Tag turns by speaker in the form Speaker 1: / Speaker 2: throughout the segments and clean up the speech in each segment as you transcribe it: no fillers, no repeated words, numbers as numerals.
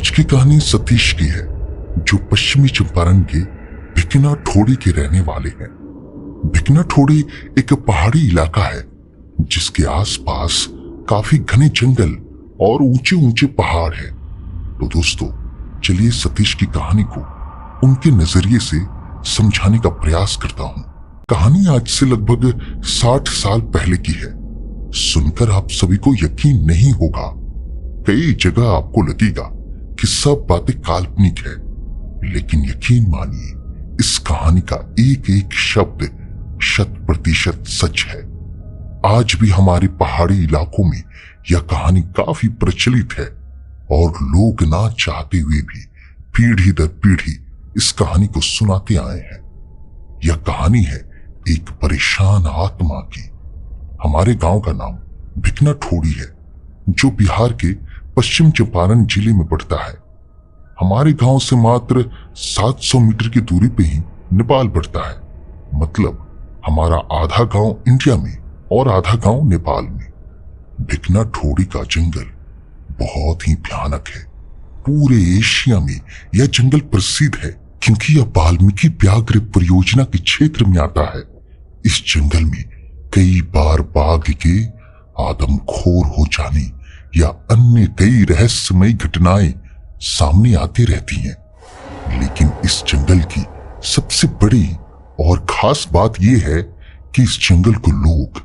Speaker 1: आज की कहानी सतीश की है, जो पश्चिमी चंपारण के भिकना ठोड़ी के रहने वाले हैं। भिकना ठोड़ी एक पहाड़ी इलाका है जिसके आसपास काफी घने जंगल और ऊंचे ऊंचे पहाड़ हैं। तो दोस्तों, चलिए सतीश की कहानी को उनके नजरिए से समझाने का प्रयास करता हूं। कहानी आज से लगभग 60 साल पहले की है। सुनकर आप सभी को यकीन नहीं होगा। कई जगह आपको लगेगा कि सब बातें काल्पनिक है, लेकिन यकीन मानिए, इस कहानी का एक एक शब्द 100% सच है। आज भी हमारे पहाड़ी इलाकों में यह कहानी काफी प्रचलित है और लोग ना चाहते हुए भी पीढ़ी दर पीढ़ी इस कहानी को सुनाते आए हैं। यह कहानी है एक परेशान आत्मा की। हमारे गांव का नाम भिकना ठोड़ी है, जो बिहार के पश्चिम चंपारण जिले में पड़ता है। हमारे गांव से मात्र 700 मीटर की दूरी पे ही नेपाल पड़ता है। मतलब हमारा आधा गांव इंडिया में और आधा गांव नेपाल में। भिकना ठोड़ी का जंगल बहुत ही भयानक है। पूरे एशिया में यह जंगल प्रसिद्ध है क्योंकि यह वाल्मीकि व्याघ्र परियोजना के क्षेत्र में आता है। इस जंगल में कई बार बाघ के आदमखोर हो जाने या अन्य कई रहस्यमयी घटनाएं सामने आती रहती हैं। लेकिन इस जंगल की सबसे बड़ी और खास बात यह है कि इस जंगल को लोग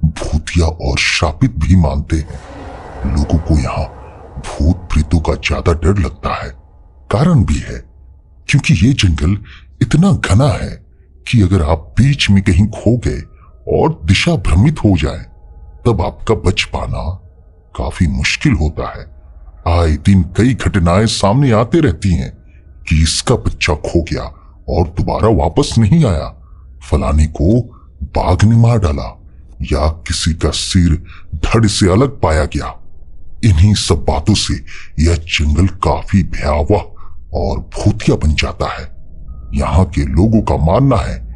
Speaker 1: भूतिया और शापित भी मानते हैं। लोगों को यहाँ भूत प्रेतों का ज्यादा डर लगता है। कारण भी है क्योंकि ये जंगल इतना घना है कि अगर आप बीच में कहीं खो गए और दिशा भ्रमित हो जाए, तब आपका बच पाना काफी मुश्किल होता है। आए दिन कई घटनाएं सामने आते रहती हैं कि इसका बच्चा खो गया और दोबारा वापस नहीं आया, फलाने को बाघ ने मार डाला या किसी का सिर धड़ से अलग पाया गया। इन्हीं सब बातों से यह जंगल काफी भयावह और भूतिया बन जाता है। यहाँ के लोगों का मानना है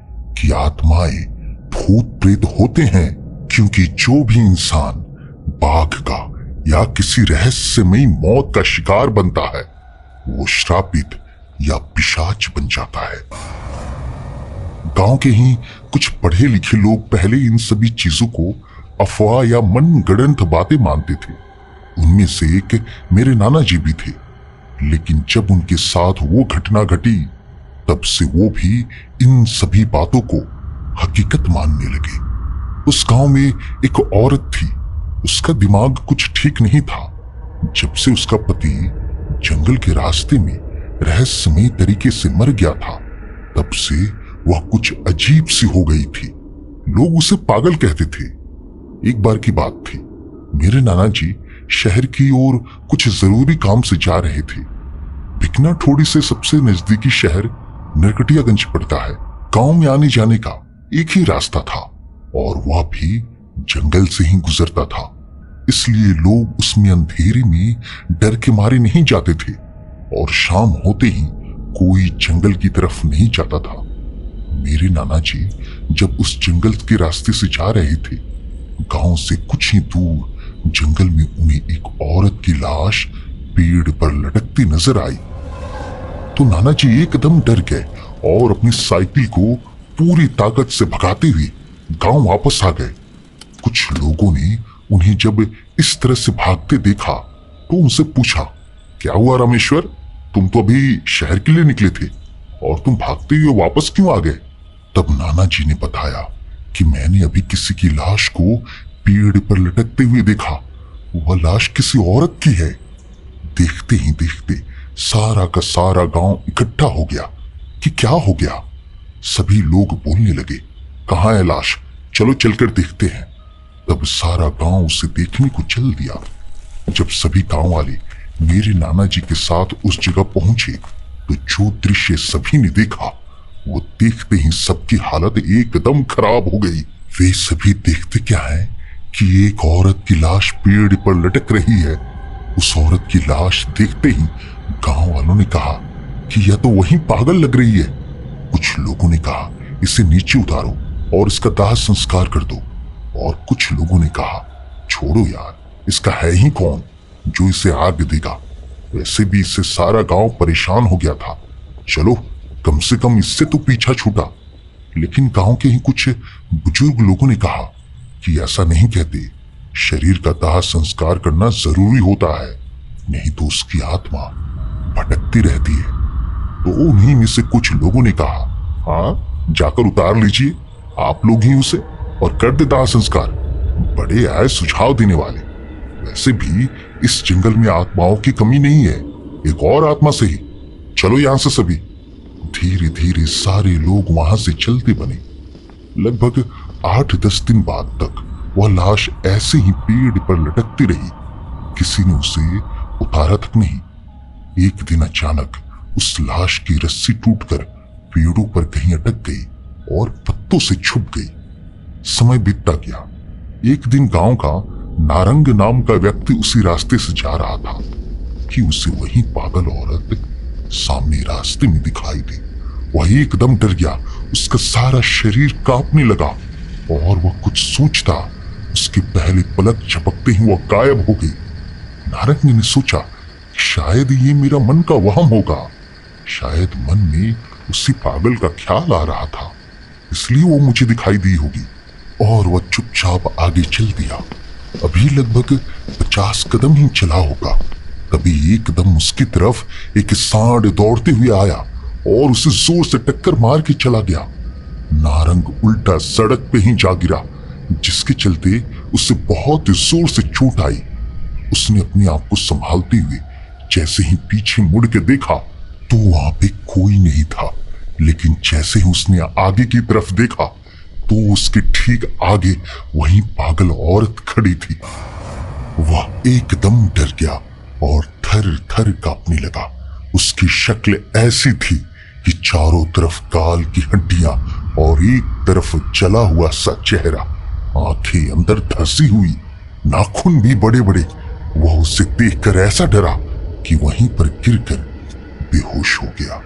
Speaker 1: कि आत्माएं भूत प्रेत होते हैं क्योंकि जो भी इंसान बाघ का या किसी रहस्यमयी मौत का शिकार बनता है, वो श्रापित या पिशाच बन जाता है। गांव के ही कुछ पढ़े लिखे लोग पहले इन सभी चीजों को अफवाह या मनगढ़ंत बातें मानते थे। उनमें से एक मेरे नाना जी भी थे। लेकिन जब उनके साथ वो घटना घटी, तब से वो भी इन सभी बातों को हकीकत मानने लगे। उस गांव में एक औरत थी। उसका दिमाग कुछ ठीक नहीं था। जब से उसका पति जंगल के रास्ते में रहस्यमय तरीके से मर गया था, तब से वह कुछ अजीब सी हो गई थी। लोग उसे पागल कहते थे। एक बार की बात थी, मेरे नाना जी शहर की ओर कुछ जरूरी काम से जा रहे थे। भिकना ठोड़ी से सबसे नजदीकी शहर नरकटियागंज पड़ता है। गांव में आने जाने का एक ही रास्ता था और वह भी जंगल से ही गुजरता था। इसलिए लोग उसमें अंधेरे में डर के मारे नहीं जाते थे और शाम होते ही कोई जंगल की तरफ नहीं जाता था। मेरे नाना जी जब उस जंगल के रास्ते से जा रहे थे, गांव से कुछ ही दूर जंगल में उन्हें एक औरत की लाश पेड़ पर लटकती नजर आई। तो नाना जी एकदम डर गए और अपनी साइकिल को पूरी ताकत से भगाते हुए गांव वापस आ गए। कुछ लोगों ने उन्हें जब इस तरह से भागते देखा तो उनसे पूछा, क्या हुआ रामेश्वर, तुम तो अभी शहर के लिए निकले थे और तुम भागते हुए वापस क्यों आ गए? तब नाना जी ने बताया कि मैंने अभी किसी की लाश को पेड़ पर लटकते हुए देखा। वह लाश किसी औरत की है। देखते ही देखते सारा का सारा गांव इकट्ठा हो गया कि क्या हो गया। सभी लोग बोलने लगे, कहाँ है लाश, चलो चलकर देखते हैं। तब सारा गांव उसे देखने को चल दिया। जब सभी गांव वाले मेरे नाना जी के साथ उस जगह पहुंचे तो जो दृश्य सभी ने देखा, वो देखते ही सबकी हालत एकदम खराब हो गई। वे सभी देखते क्या है कि एक औरत की लाश पेड़ पर लटक रही है। उस औरत की लाश देखते ही गांव वालों ने कहा कि यह तो वही पागल लग रही है। कुछ लोगों ने कहा, इसे नीचे उतारो और इसका दाह संस्कार कर दो। और कुछ लोगों ने कहा, छोड़ो यार, इसका है ही कौन जो इसे आग देगा। वैसे भी इससे सारा गांव परेशान हो गया था। चलो कम से कम इससे तो पीछा छूटा। लेकिन गांव के ही कुछ बुजुर्ग लोगों ने कहा कि ऐसा नहीं कहते, शरीर का दाह संस्कार करना जरूरी होता है, नहीं तो उसकी आत्मा भटकती रहती है। तो उन्हीं में से कुछ लोगों ने कहा, हाँ जाकर उतार लीजिए आप लोग ही उसे और कर दे दाह संस्कार। बड़े आए सुझाव देने वाले। वैसे भी इस जंगल में आत्माओं की कमी नहीं है, एक और आत्मा से ही। चलो यहां से सभी। धीरे धीरे सारे लोग वहां से चलते बने। लगभग 8-10 दिन बाद तक वह लाश ऐसे ही पेड़ पर लटकती रही। किसी ने उसे उतारा तक नहीं। एक दिन अचानक उस लाश की रस्सी टूटकर पेड़ों पर कहीं अटक गई और पत्तों से छुप गई। समय बीतता गया। एक दिन गांव का नारंग नाम का व्यक्ति उसी रास्ते से जा रहा था कि उसे वही पागल औरत सामने रास्ते में दिखाई दी। वह एकदम डर गया। उसका सारा शरीर कांपने लगा और वह कुछ सोचता, उसके पहले पलक झपकते ही वह गायब हो गई। नारंग ने सोचा शायद ये मेरा मन का वहम होगा, शायद मन में उसी पागल का ख्याल आ रहा था, इसलिए वो मुझे दिखाई दी होगी। और वह चुपचाप आगे चल दिया। अभी लगभग 50 कदम ही चला होगा, तभी एकदम उसकी तरफ एक सांड दौड़ते हुए आया और उसे जोर से टक्कर मार के चला गया। नारंग उल्टा सड़क पे ही जा गिरा, जिसके चलते उसे बहुत जोर से चोट आई। उसने अपने आप को संभालते हुए जैसे ही पीछे मुड़ के देखा तो वहां पे कोई नहीं था। लेकिन जैसे ही उसने आगे की तरफ देखा तो उसके ठीक आगे वही पागल औरत खड़ी थी। वह एकदम डर गया और थर थर कांपने लगा। उसकी शक्ल ऐसी थी कि चारों तरफ गाल की हड्डियां और एक तरफ जला हुआ सा चेहरा, आंखें अंदर धंसी हुई, नाखून भी बड़े बड़े। वह उसे देखकर ऐसा डरा कि वहीं पर गिरकर बेहोश हो गया।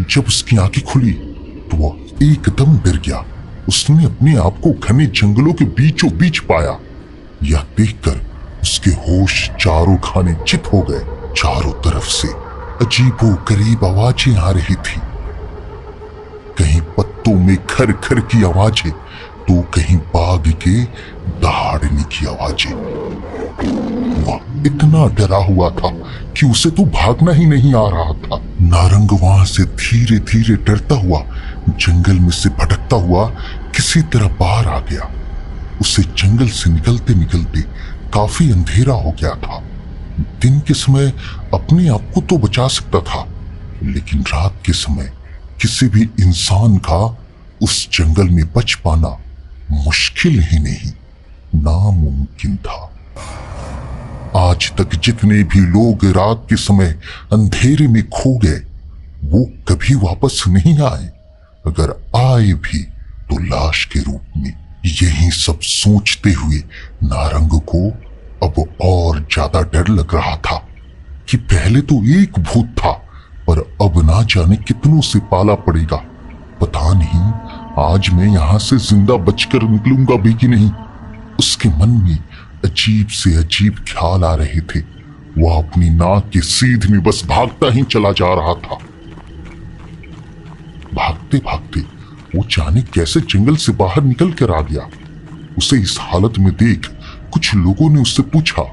Speaker 1: जब उसकी आंखें खुली तो वह एकदम डर गया। उसने अपने आप को घने जंगलों के बीचों बीच पाया। यह देखकर उसके होश चारों खाने चित हो गए। चारों तरफ से अजीबो गरीब आवाजें आ रही थी। कहीं पत्तों में खर खर की आवाजें तो कहीं बाघ के दहाड़ने की आवाजें। वह इतना डरा हुआ था कि उसे तो भागना ही नहीं आ रहा था। नारंग वहां से धीरे धीरे डरता हुआ जंगल में से भटकता हुआ किसी तरह बाहर आ गया। उसे जंगल से निकलते निकलते काफी अंधेरा हो गया था। दिन के समय अपने आप को तो बचा सकता था, लेकिन रात के समय किसी भी इंसान का उस जंगल में बच पाना मुश्किल ही नहीं, नामुमकिन था। आज तक जितने भी लोग रात के समय अंधेरे में खो गए वो कभी वापस नहीं आए, अगर आए भी तो लाश के रूप में। यही सब सोचते हुए नारंग को अब और ज्यादा डर लग रहा था कि पहले तो एक भूत था, पर अब ना जाने कितनों से पाला पड़ेगा। पता नहीं आज मैं यहां से जिंदा बचकर निकलूंगा भी कि नहीं। उसके मन में अजीब से अजीब ख्याल आ रहे थे। वह अपनी नाक के सीध में बस भागता ही चला जा रहा था। भागते भागते वो जाने कैसे जंगल से बाहर निकल कर आ गया। उसे इस हालत में देख कुछ लोगों ने उससे पूछा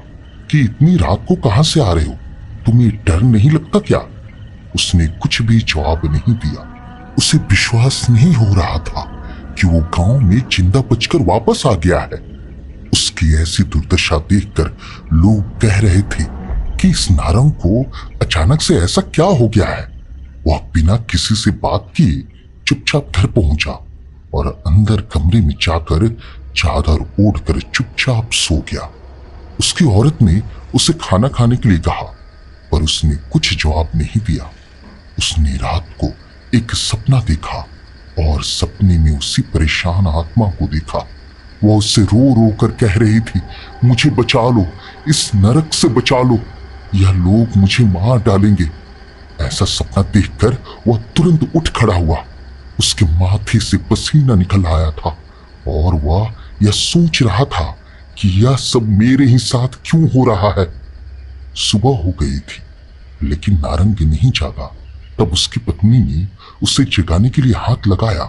Speaker 1: कि इतनी रात को कहां से आ रहे हो, तुम्हें डर नहीं लगता क्या? उसने कुछ भी जवाब नहीं दिया। उसे विश्वास नहीं हो रहा था कि वो गांव में जिंदा बचकर वापस आ गया है। उसकी ऐसी दुर्दशा देखकर लोग कह रहे थे कि इस नारंग को अचानक से ऐसा क्या हो गया है। वह बिना किसी से बात किए चुपचाप घर पहुंचा और अंदर कमरे में जाकर चादर ओढ़कर चुपचाप सो गया। उसकी औरत ने उसे खाना खाने के लिए कहा, पर उसने कुछ जवाब नहीं दिया। उसने रात को एक सपना देखा और सपने में उसी परेशान आत्मा को देखा। वह उससे रो रो कर कह रही थी, मुझे बचा लो, इस नरक से बचा लो, यह लोग मुझे मार डालेंगे। ऐसा सपना देखकर वह तुरंत उठ खड़ा हुआ। उसके माथे से पसीना निकल आया था और वह यह सोच रहा था कि यह सब मेरे ही साथ क्यों हो रहा है। सुबह हो गई थी। लेकिन नारंग नहीं जागा। तब उसकी पत्नी ने उसे जगाने के लिए हाथ लगाया,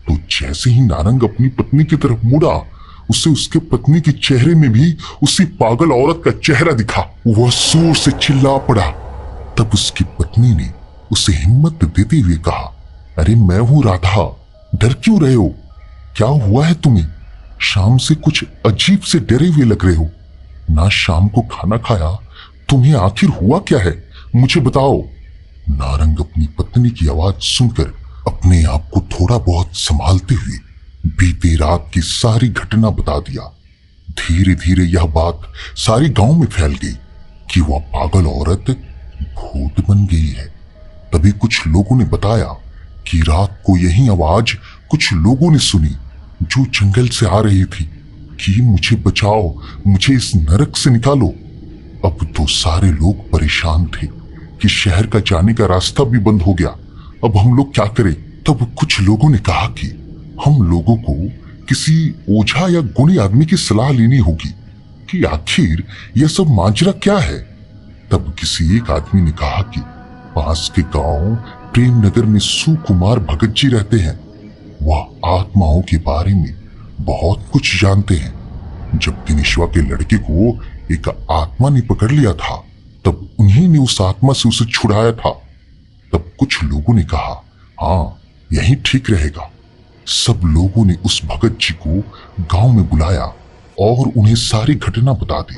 Speaker 1: तो जैसे ही नारंग अपनी पत्नी की तरफ मुड़ा, उसे उसके पत्नी के चेहरे में भी उसी पागल औरत का चेहरा दिखा। वह जोर से चिल्ला पड़ा। तब उसकी पत्नी ने उसे हिम्मत देते हुए कहा, अरे मैं हूं राधा, डर क्यों रहे हो? क्या हुआ है तुम्हें? शाम से कुछ अजीब से डरे हुए लग रहे हो। ना शाम को खाना खाया, तुम्हें आखिर हुआ क्या है? मुझे बताओ। नारंग अपनी पत्नी की आवाज सुनकर अपने आप को थोड़ा बहुत संभालते हुए बीती रात की सारी घटना बता दिया। धीरे धीरे यह बात सारे गांव में फैल गई कि वह पागल औरत भूत बन गई है। तभी कुछ लोगों ने बताया कि रात को यही आवाज कुछ लोगों ने सुनी जो जंगल से आ रही थी कि मुझे बचाओ, मुझे इस नरक से निकालो। अब तो सारे लोग परेशान थे कि शहर का जाने का रास्ता भी बंद हो गया। अब हम लोग क्या करें? तब कुछ लोगों ने कहा कि हम लोगों को किसी ओझा या गुणी आदमी की सलाह लेनी होगी कि आखिर यह सब माजरा क्या है। तब किसी एक आदमी ने कहा कि पास के गांव प्रेमनगर में सुकुमार भगत जी रहते हैं। वह आत्माओं के बारे में बहुत कुछ जानते हैं। जब दिनेशवा के लड़के को एक आत्मा ने पकड़ लिया था, तब उन्हीं ने उस आत्मा से उसे छुड़ाया था। तब कुछ लोगों ने कहा, हाँ यही ठीक रहेगा। सब लोगों ने उस भगत जी को गांव में बुलाया और उन्हें सारी घटना बता दी।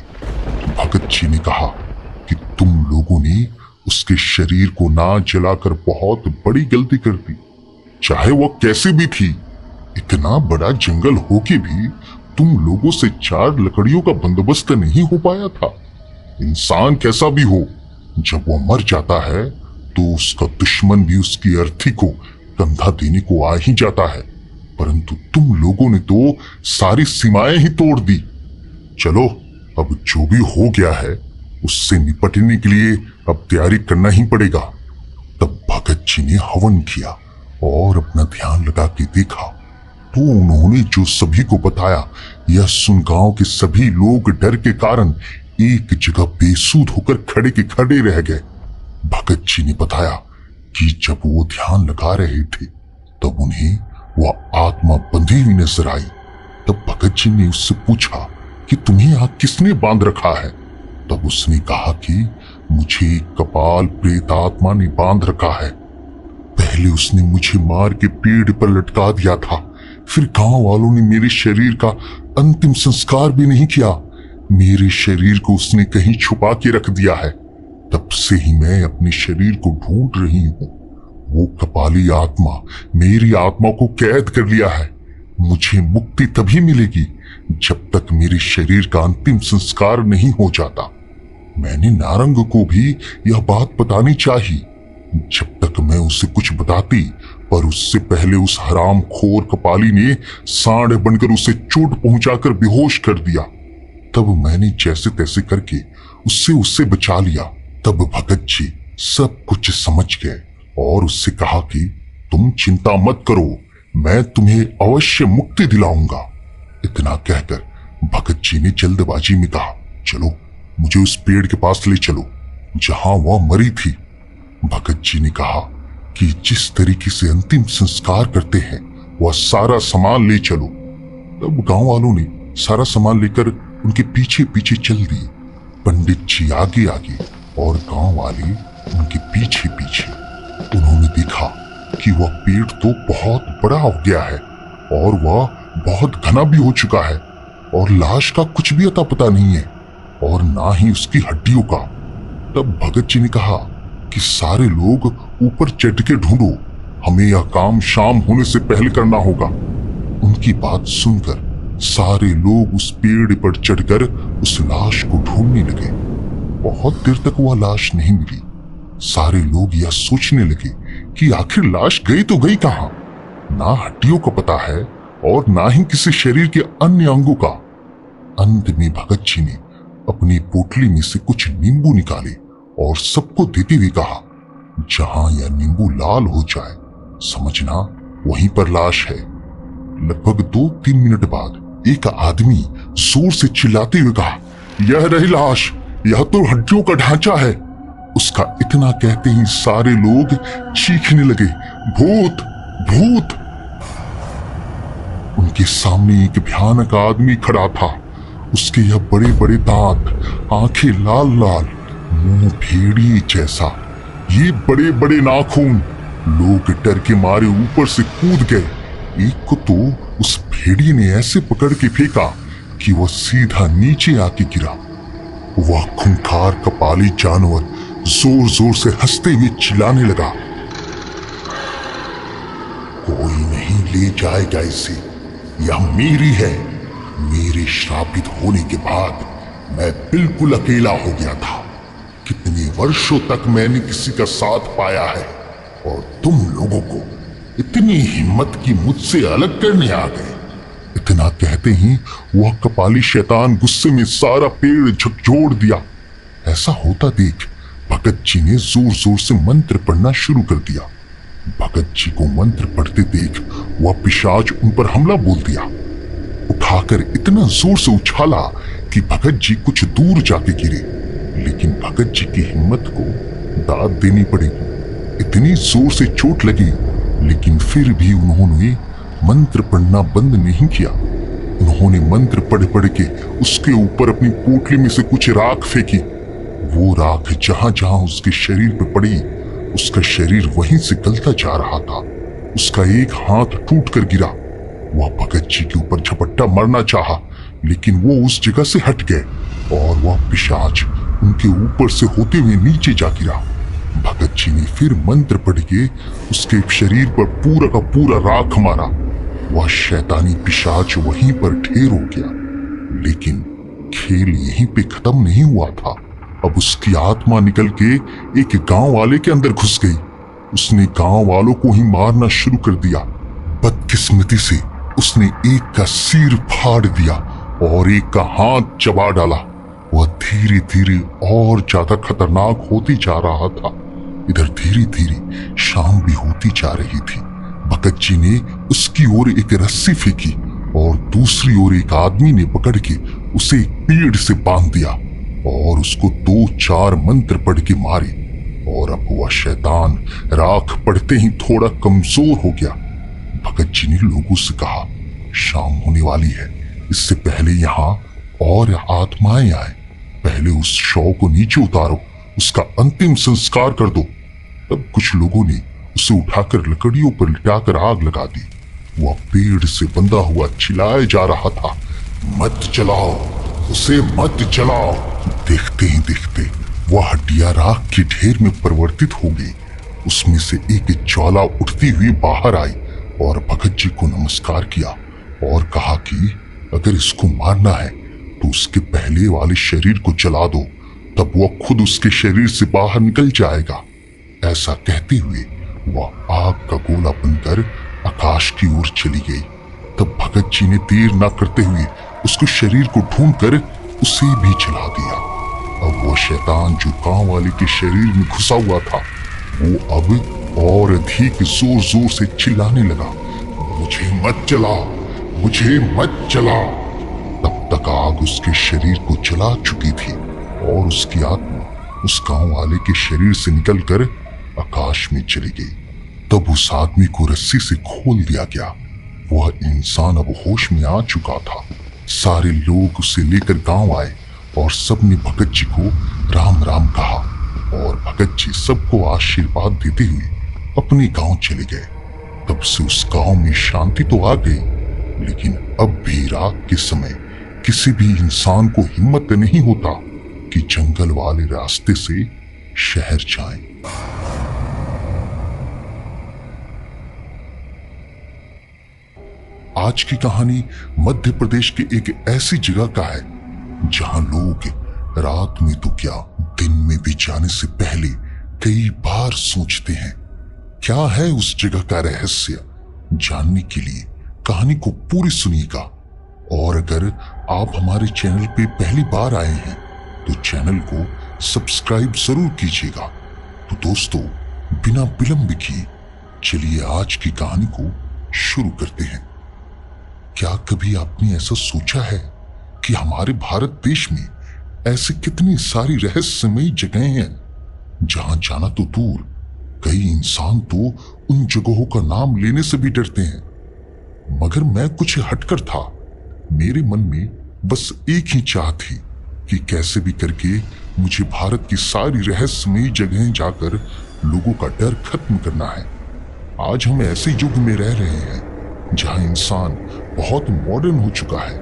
Speaker 1: भगत जी ने कहा कि तुम लोगों ने उसके शरीर को ना जलाकर बहुत बड़ी गलती कर दी। चाहे वह कैसे भी थी, इतना बड़ा जंगल होके भी तुम लोगों से 4 लकड़ियों का बंदोबस्त नहीं हो पाया था। इंसान कैसा भी हो, जब वह मर जाता है तो उसका दुश्मन भी उसकी अर्थी को कंधा देने को आ ही जाता है। परंतु तुम लोगों ने तो सारी सीमाएं ही तोड़ दी। चलो, अब जो भी हो गया है उससे निपटने के लिए अब तैयारी करना ही पड़ेगा। तब भगत जी ने हवन किया और अपना ध्यान लगा के देखा तो उन्होंने जो सभी को बताया, यह सुन गांव के सभी लोग डर के कारण एक जगह बेसुध होकर खड़े के खड़े रह गए। भगत जी ने बताया कि जब वो ध्यान लगा रहे थे तब उन्हें वह आत्मा बंधी हुई नजर आई। तब भगत जी ने उससे पूछा कि तुम्हें यहां किसने बांध रखा है? तब उसने कहा कि मुझे कपाल प्रेत आत्मा ने बांध रखा है। पहले उसने मुझे मार के पेड़ पर लटका दिया था, फिर गांव वालों ने मेरे शरीर का अंतिम संस्कार भी नहीं किया। मेरे शरीर को उसने कहीं छुपा के रख दिया है। तब से ही मैं अपने शरीर को ढूंढ रही हूं। वो कपाली आत्मा मेरी आत्मा को कैद कर लिया है। मुझे मुक्ति तभी मिलेगी जब तक मेरे शरीर का अंतिम संस्कार नहीं हो जाता। मैंने नारंग को भी यह बात बतानी चाहिए। जब तक मैं उसे कुछ बताती, पर उससे पहले उस हरामखोर कपाली ने सांड बनकर उसे चोट पहुंचाकर बेहोश कर दिया। तब मैंने जैसे तैसे करके उससे बचा लिया। तब भगत जी सब कुछ समझ गए और उससे कहा कि तुम चिंता मत करो, मैं तुम्हें अवश्य मुक्ति दिलाऊंगा। इतना कहकर भगत जी ने जल्दबाजी में कहा, चलो मुझे उस पेड़ के पास ले चलो जहां वह मरी थी। भगत जी ने कहा कि जिस तरीके से अंतिम संस्कार करते हैं वह सारा सामान ले चलो। तब गांव वालों ने सारा सामान लेकर उनके पीछे पीछे चल दिए। पंडित जी आगे आगे और गांव वाले उनके पीछे पीछे। उन्होंने देखा कि वह पेड़ तो बहुत बड़ा हो गया है और वह बहुत घना भी हो चुका है और लाश का कुछ भी अता पता नहीं है और ना ही उसकी हड्डियों का। तब भगत जी ने कहा कि सारे लोग ऊपर चढ़ के ढूंढो, हमें यह काम शाम होने से पहले करना होगा। उनकी बात सुनकर सारे लोग उस पेड़ पर चढ़कर उस लाश को ढूंढने लगे। बहुत देर तक वह लाश नहीं मिली। सारे लोग यह सोचने लगे कि आखिर लाश गई तो गई कहां? ना हड्डियों का पता है और ना ही किसी शरीर के अन्य अंगों का। अंत में भगत जी ने अपनी पोटली में से कुछ नींबू निकाले और सबको देते हुए कहा, जहां यह नींबू लाल हो जाए समझना वहीं पर लाश है। लगभग 2-3 मिनट बाद एक आदमी जोर से चिल्लाते हुए कहा, यह रही लाश, यह तो हड्डियों का ढांचा है। उसका इतना कहते ही सारे लोग चीखने लगे, भूत भूत। उनके सामने एक भयानक आदमी खड़ा था। उसके यह बड़े बड़े दांत, आंखें लाल लाल, मुंह भेड़िए जैसा, ये बड़े बड़े नाखून। लोग डर के मारे ऊपर से कूद गए। एक को तो उस भेड़िए ने ऐसे पकड़ के फेंका कि वह सीधा नीचे आके गिरा। वह खूंखार कपाली जानवर जोर जोर से हंसते हुए चिल्लाने लगा, कोई नहीं ले जाएगा इसे, यह मेरी है। मेरे श्रापित होने के बाद मैं बिल्कुल अकेला हो गया था। कितने वर्षों तक मैंने किसी का साथ पाया है और तुम लोगों को इतनी हिम्मत की मुझसे अलग करने आ गए। इतना कहते ही वह कपाली शैतान गुस्से में सारा पेड़ झकझोर दिया। ऐसा होता देख भगत जी ने जोर जोर से मंत्र पढ़ना शुरू कर दिया। भगत जी को मंत्र पढ़ते देख वह पिशाच उन पर हमला बोल दिया। उठाकर इतना जोर से उछाला कि भगत जी कुछ दूर जाके गिरे, लेकिन भगत जी की हिम्मत को दाद देनी पड़ेगी। इतनी जोर से चोट लगी, लेकिन फिर भी उन्होंने मंत्र पढ़ना बंद नहीं किया। उन्होंने मंत्र पढ़ पढ़ के उसके ऊपर अपनी पोटली में से कुछ राख फेंकी। वो राख जहां जहां उसके शरीर पर पड़ी, उसका शरीर वहीं से गलता जा रहा था। उसका एक हाथ टूट कर गिरा। वह भगत जी के ऊपर झपट्टा मारना चाहा, लेकिन वो उस जगह से हट गए और वह पिशाच उनके ऊपर से होते हुए नीचे जा गिरा। भगत जी ने फिर मंत्र पढ़ के उसके शरीर पर पूरा का पूरा राख मारा। वह शैतानी पिशाच वहीं पर ढेर हो गया। लेकिन खेल यहीं पे खत्म नहीं हुआ था। अब उसकी आत्मा निकल के एक गांव वाले के अंदर घुस गई। उसने गांव वालों को ही मारना शुरू कर दिया। बदकिस्मती से उसने एक का सिर फाड़ दिया और एक का हाथ चबा डाला। वह धीरे धीरे और ज्यादा खतरनाक होती जा रहा था। इधर धीरे धीरे शाम भी होती जा रही थी। भगत जी ने उसकी ओर एक रस्सी फेंकी और दूसरी ओर एक आदमी ने पकड़ के उसे एक पेड़ से बांध दिया और उसको 2-4 मंत्र पढ़ के मारे। और अब वह शैतान राख पढ़ते ही थोड़ा कमजोर हो गया। भगत जी ने लोगों से कहा, शाम होने वाली है, इससे पहले यहाँ और आत्माएं आए, पहले उस शव को नीचे उतारो, उसका अंतिम संस्कार कर दो। तब कुछ लोगों ने उसे उठाकर लकड़ियों पर लिटाकर आग लगा दी। वह पेड़ से बंधा हुआ चिल्लाए जा रहा था, मत जलाओ उसे, मत जलाओ। देखते ही देखते वह हड्डियां राख के ढेर में परिवर्तित हो गई। उसमें से एक ज्वाला उठती हुई बाहर आई और भगत जी को नमस्कार किया और कहा कि अगर इसको मारना है तो उसके पहले वाले शरीर को जला दो, तब वह खुद उसके शरीर से बाहर निकल जाएगा। ऐसा कहते हुए वह आग का गोला बनकर आकाश की ओर चली गई। तब भगत जी ने देर न करते हुए उसके शरीर को ढूंढकर उसे भी जला दिया। अब वो शैतान जो गांव वाले के शरीर में घुसा हुआ था, वो अब और अधिक जोर जोर से चिल्लाने लगा, मुझे मत जलाओ, मुझे मत जलाओ। तब तक आग उसके शरीर को जला चुकी थी और उसकी आत्मा उस गांव वाले के शरीर से निकलकर आकाश में चली गई। तब उस आदमी को रस्सी से खोल दिया गया। वह इंसान अब होश में आ चुका था। सारे लोग उसे लेकर गांव आए और सबने भगत जी को राम राम कहा और भगत जी सबको आशीर्वाद देते हुए अपने गांव चले गए। तब से उस गांव में शांति तो आ गई, लेकिन अब भी रात के समय किसी भी इंसान को हिम्मत नहीं होता कि जंगल वाले रास्ते से शहर जाए। आज की कहानी मध्य प्रदेश के एक ऐसी जगह का है जहां लोग रात में तो क्या दिन में भी जाने से पहले कई बार सोचते हैं। क्या है उस जगह का रहस्य? जानने के लिए कहानी को पूरी सुनिएगा। और अगर आप हमारे चैनल पे पहली बार आए हैं तो चैनल को सब्सक्राइब जरूर कीजिएगा। तो दोस्तों, बिना विलंब किए चलिए आज की कहानी को शुरू करते हैं। क्या कभी आपने ऐसा सोचा है कि हमारे भारत देश में ऐसी कितनी सारी रहस्यमयी जगहें हैं जहां जाना तो दूर, कई इंसान तो उन जगहों का नाम लेने से भी डरते हैं। मगर मैं कुछ हटकर था। मेरे मन में बस एक ही चाह थी कि कैसे भी करके मुझे भारत की सारी रहस्यमयी जगहें जाकर लोगों का डर खत्म करना है। आज हम ऐसे युग में रह रहे हैं जहां इंसान बहुत मॉडर्न हो चुका है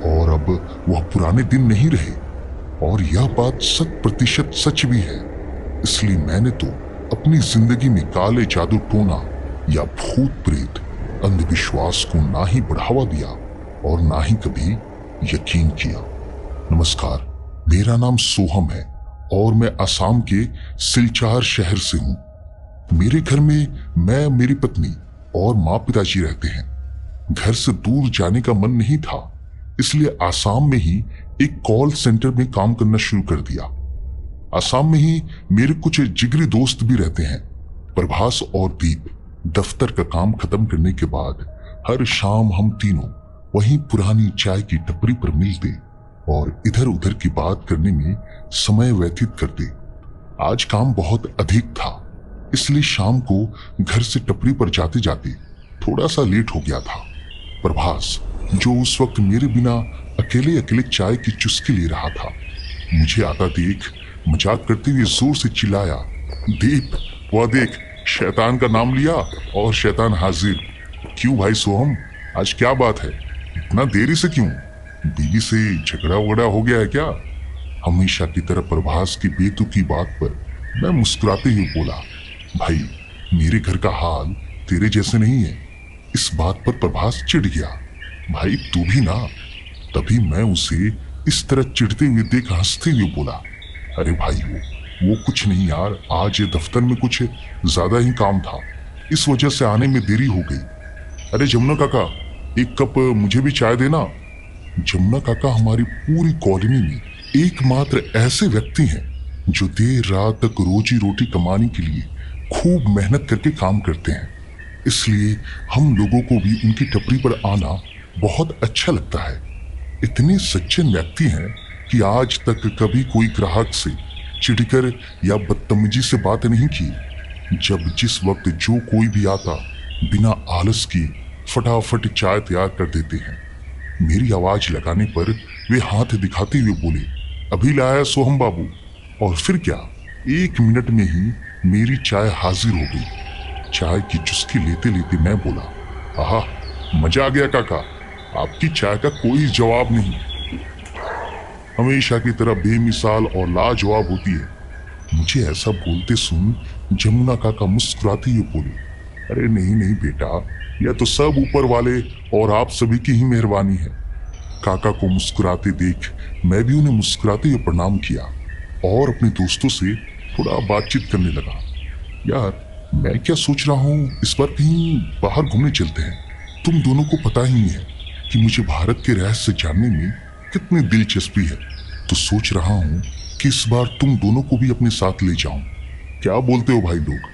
Speaker 1: और अब वह पुराने दिन नहीं रहे। और यह बात 100% सच भी है। इसलिए मैंने तो अपनी जिंदगी में काले जादू टोना या भूत प्रेत अंधविश्वास को ना ही बढ़ावा दिया और ना ही कभी यकीन किया। नमस्कार, मेरा नाम सोहम है और मैं असम के सिलचार शहर से हूं। मेरे घर में मैं, मेरी पत्नी और माँ पिताजी रहते हैं। घर से दूर जाने का मन नहीं था, इसलिए आसाम में ही एक कॉल सेंटर में काम करना शुरू कर दिया। आसाम में ही मेरे कुछ जिगरी दोस्त भी रहते हैं। प्रभास और दीप दफ्तर का काम खत्म करने के बाद हर शाम हम तीनों वहीं पुरानी चाय की टपरी पर मिलते और इधर उधर की बात करने में समय व्यतीत करते। आज काम बहुत अधिक था, इसलिए शाम को घर से टपरी पर जाते जाते थोड़ा सा लेट हो गया था। प्रभास, जो उस वक्त मेरे बिना अकेले अकेले चाय की चुस्की ले रहा था, मुझे आता देख मजाक करते हुए जोर से चिल्लाया, दीप, वह देख, शैतान का नाम लिया और शैतान हाजिर। क्यों भाई सोहम, आज क्या बात है? इतना देरी से क्यों? बीवी से झगड़ा वगड़ा हो गया है क्या? हमेशा की तरह प्रभास की बेतुकी बात पर मैं मुस्कुराते हुए बोला, भाई, मेरे घर का हाल तेरे जैसे नहीं है। इस बात पर प्रभास चिढ़ गया, भाई तू भी ना। तभी मैं उसे इस तरह चिढ़ते हुए देख हंसते हुए बोला, अरे भाई वो कुछ नहीं यार, आज ये दफ्तर में कुछ ज्यादा ही काम था, इस वजह से आने में देरी हो गई। अरे जमुना काका, एक कप मुझे भी चाय देना। जमुना काका हमारी पूरी कॉलोनी में एकमात्र ऐसे व्यक्ति हैं जो देर रात तक रोजी रोटी कमाने के लिए खूब मेहनत करके काम करते हैं। इसलिए हम लोगों को भी उनकी टपरी पर आना बहुत अच्छा लगता है। इतने सच्चे व्यक्ति हैं कि आज तक कभी कोई ग्राहक से चिढ़कर या बदतमीजी से बात नहीं की। जब जिस वक्त जो कोई भी आता, बिना आलस किए फटाफट चाय तैयार कर देते हैं। मेरी आवाज लगाने पर वे हाथ दिखाते हुए बोले, अभी लाया सोहम बाबू। और फिर क्या, 1 मिनट में ही मेरी चाय हाजिर हो गई। चाय की चुस्की लेते लेते मैं बोला, आहा, मजा आ गया काका, आपकी चाय का कोई जवाब नहीं, हमेशा की तरह बेमिसाल और लाजवाब होती है। मुझे ऐसा बोलते सुन जमुना काका मुस्कुराते हुए बोले, अरे नहीं नहीं बेटा, यह तो सब ऊपर वाले और आप सभी की ही मेहरबानी है। काका को मुस्कुराते देख मैं भी उन्हें मुस्कुराते हुए प्रणाम किया और अपने दोस्तों से थोड़ा बातचीत करने लगा। यार, मैं क्या सोच रहा हूँ, इस बार कहीं बाहर घूमने चलते हैं। तुम दोनों को पता ही है कि मुझे भारत के रहस्य जानने में कितनी दिलचस्पी है, तो सोच रहा हूँ कि इस बार तुम दोनों को भी अपने साथ ले जाऊं। क्या बोलते हो भाई लोग?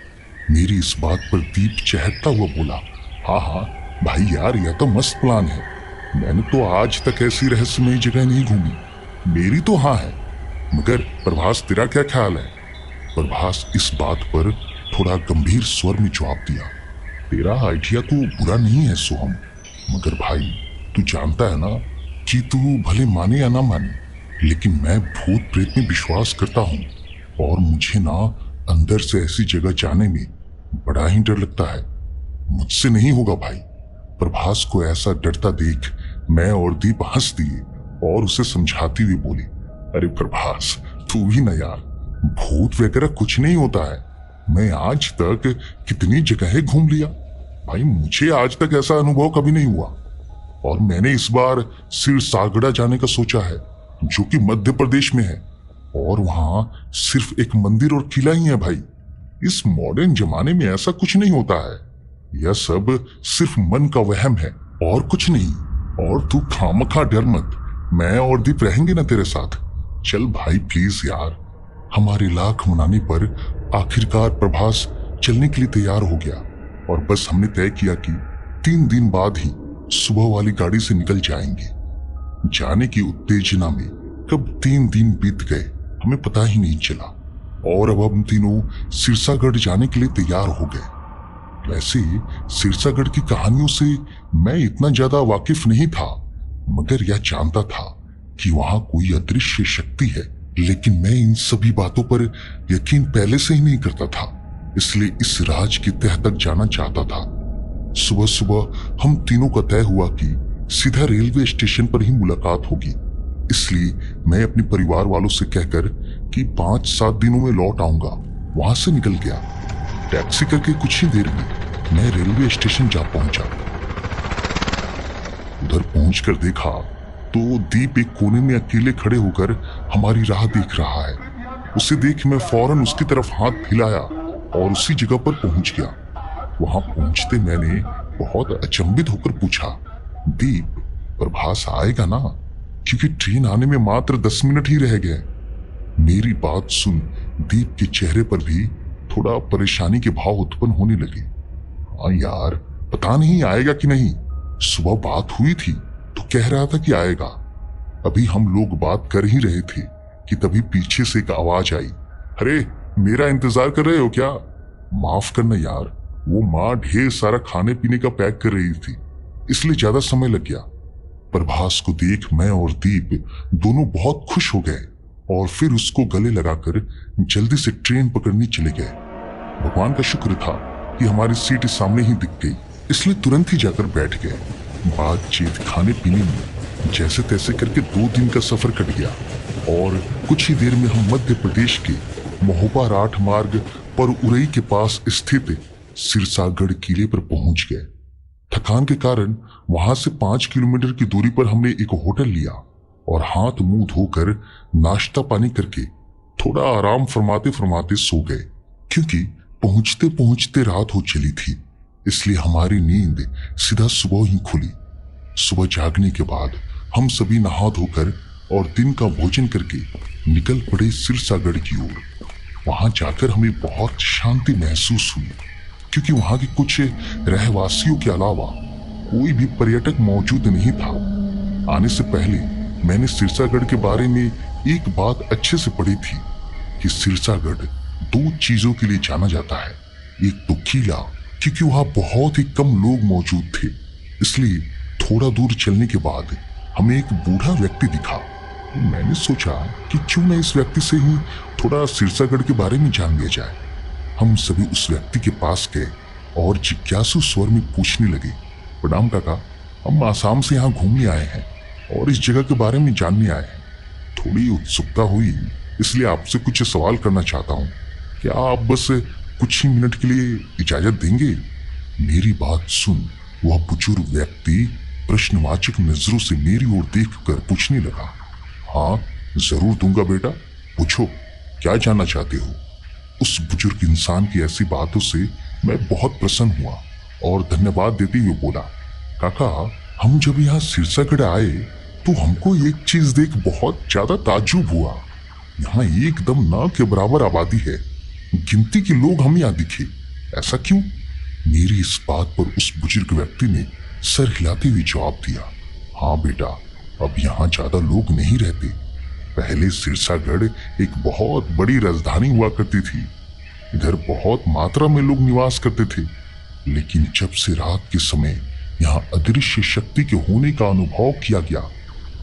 Speaker 1: मेरी इस बात पर दीप चहकता हुआ बोला, हाँ हाँ भाई यार, यह तो मस्त प्लान है। मैंने तो आज तक ऐसी रहस्यमयी जगह नहीं घूमी। मेरी तो हाँ है, मगर प्रभास तेरा क्या ख्याल है? प्रभास इस बात पर थोड़ा गंभीर स्वर में जवाब दिया, तेरा आइडिया तो बुरा नहीं है सोहम, मगर भाई तू जानता है ना कि तू भले माने या ना माने, लेकिन मैं भूत प्रेत में विश्वास करता हूँ और मुझे ना अंदर से ऐसी जगह जाने में बड़ा ही डर लगता है। मुझसे नहीं होगा भाई। प्रभास को ऐसा डरता देख मैं और दीप हंस दिए और उसे समझाते हुए बोले, अरे प्रभास, तू भी ना यार, भूत वगैरह कुछ नहीं होता है। मैं आज तक कितनी जगहें घूम लिया भाई, मुझे आज तक ऐसा अनुभव कभी नहीं हुआ। और मैंने इस बार सिरसागड़ा जाने का सोचा है, जो कि मध्य प्रदेश में है, और वहां सिर्फ एक मंदिर और किला ही है भाई। इस मॉडर्न जमाने में ऐसा कुछ नहीं होता है, यह सब सिर्फ मन का वहम है और कुछ नहीं। और तू खामखा डर मत, मैं और दीप रहेंगे ना तेरे साथ। चल भाई प्लीज यार। हमारे लाख मनाने पर आखिरकार प्रभास चलने के लिए तैयार हो गया और बस हमने तय किया कि 3 दिन बाद ही सुबह वाली गाड़ी से निकल जाएंगे। जाने की उत्तेजना में कब 3 दिन बीत गए हमें पता ही नहीं चला। और अब हम तीनों सिरसागढ़ जाने के लिए तैयार हो गए। वैसे सिरसागढ़ की कहानियों से मैं इतना ज्यादा वाकिफ नहीं था, मगर यह जानता था कि वहां कोई अदृश्य शक्ति है। लेकिन मैं इन सभी बातों पर यकीन पहले से ही नहीं करता था, इसलिए इस राज की तह तक जाना चाहता था। सुबह सुबह हम तीनों का तय हुआ कि सीधा रेलवे स्टेशन पर ही मुलाकात होगी। इसलिए मैं अपने परिवार वालों से कहकर कि 5-7 दिनों में लौट आऊंगा वहां से निकल गया। टैक्सी करके कुछ ही देर में मैं रेलवे स्टेशन जा पहुंचा। उधर पहुंचकर देखा तो दीप एक कोने में अकेले खड़े होकर हमारी राह देख रहा है। उसे देख मैं फौरन उसकी तरफ हाथ हिलाया और उसी जगह पर पहुंच गया। वहां पहुंचते मैंने बहुत अचंभित होकर पूछा, दीप, प्रभास आएगा ना? क्योंकि ट्रेन आने में मात्र 10 मिनट ही रह गए। मेरी बात सुन दीप के चेहरे पर भी थोड़ा परेशानी के भाव उत्पन्न होने लगे। हाँ यार, पता नहीं आएगा कि नहीं। सुबह बात हुई थी तो कह रहा था कि आएगा। अभी हम लोग बात कर ही रहे थे कि तभी पीछे से एक आवाज आई, अरे मेरा इंतजार कर रहे हो क्या? माफ करना यार, वो माँ ढेर सारा खाने पीने का पैक कर रही थी, इसलिए ज्यादा समय लग गया। प्रभास को देख मैं और दीप दोनों बहुत खुश हो गए और फिर उसको गले लगाकर जल्दी से ट्रेन पकड़नी चले गए। भगवान का शुक्र था कि हमारी सीट सामने ही दिख गई, इसलिए तुरंत ही जाकर बैठ गए। बातचीत, खाने पीने में जैसे तैसे करके 2 दिन का सफर कट गया और कुछ ही देर में हम मध्य प्रदेश के महोबा राठ मार्ग पर उरई के पास स्थित सिरसागढ़ किले पर पहुंच गए। थकान के कारण वहां से 5 किलोमीटर की दूरी पर हमने एक होटल लिया और हाथ मुंह धोकर नाश्ता पानी करके थोड़ा आराम फरमाते फरमाते सो गए। क्योंकि पहुंचते पहुंचते रात हो चली थी, इसलिए हमारी नींद सीधा सुबह ही खुली। सुबह जागने के बाद हम सभी नहा धोकर और दिन का भोजन करके निकल पड़े सिरसागढ़ की ओर। वहां जाकर हमें बहुत शांति महसूस हुई, क्योंकि वहां के कुछ रहवासियों के अलावा कोई भी पर्यटक मौजूद नहीं था। आने से पहले मैंने सिरसागढ़ के बारे में एक बात अच्छे से पढ़ी थी कि सिरसागढ़ 2 चीजों के लिए जाना जाता है। एक तो किला, क्योंकि वहां बहुत ही कम लोग मौजूद थे, इसलिए थोड़ा दूर चलने के बाद हमें एक बूढ़ा व्यक्ति दिखा। मैंने सोचा कि क्यों न इस व्यक्ति से ही थोड़ा सिरसागढ़ के बारे में जान लिया जाए। हम सभी उस व्यक्ति के पास गए और जिज्ञासु स्वर में पूछने लगे, प्रणाम काका, हम आसाम से यहाँ घूमने आए हैं और इस जगह के बारे में जानने आए हैं। थोड़ी उत्सुकता हुई, इसलिए आपसे कुछ सवाल करना चाहता हूँ। क्या आप बस कुछ ही मिनट के लिए इजाजत देंगे? मेरी बात सुन वह बुजुर्ग व्यक्ति प्रश्नवाचक नजरों से मेरी ओर देखकर पूछने लगा, हाँ जरूर दूंगा बेटा, पूछो क्या जानना चाहते हो। उस बुजुर्ग इंसान की ऐसी बातों से मैं बहुत प्रसन्न हुआ और धन्यवाद देते हुए बोला, काका हम जब यहाँ सिरसागढ़ आए तो हमको एक चीज देख बहुत ज्यादा ताज्जुब हुआ। यहाँ एकदम ना के बराबर आबादी है, गिनती के लोग हम यहाँ दिखे, ऐसा क्यों? मेरी इस बात पर उस बुजुर्ग व्यक्ति ने सर हिलाते हुए जवाब दिया, हाँ बेटा, अब यहाँ ज्यादा लोग नहीं रहते। पहले सिरसागढ़ एक बहुत बड़ी राजधानी हुआ करती थी, इधर बहुत मात्रा में लोग निवास करते थे। लेकिन जब से रात के समय यहाँ अदृश्य शक्ति के होने का अनुभव किया गया,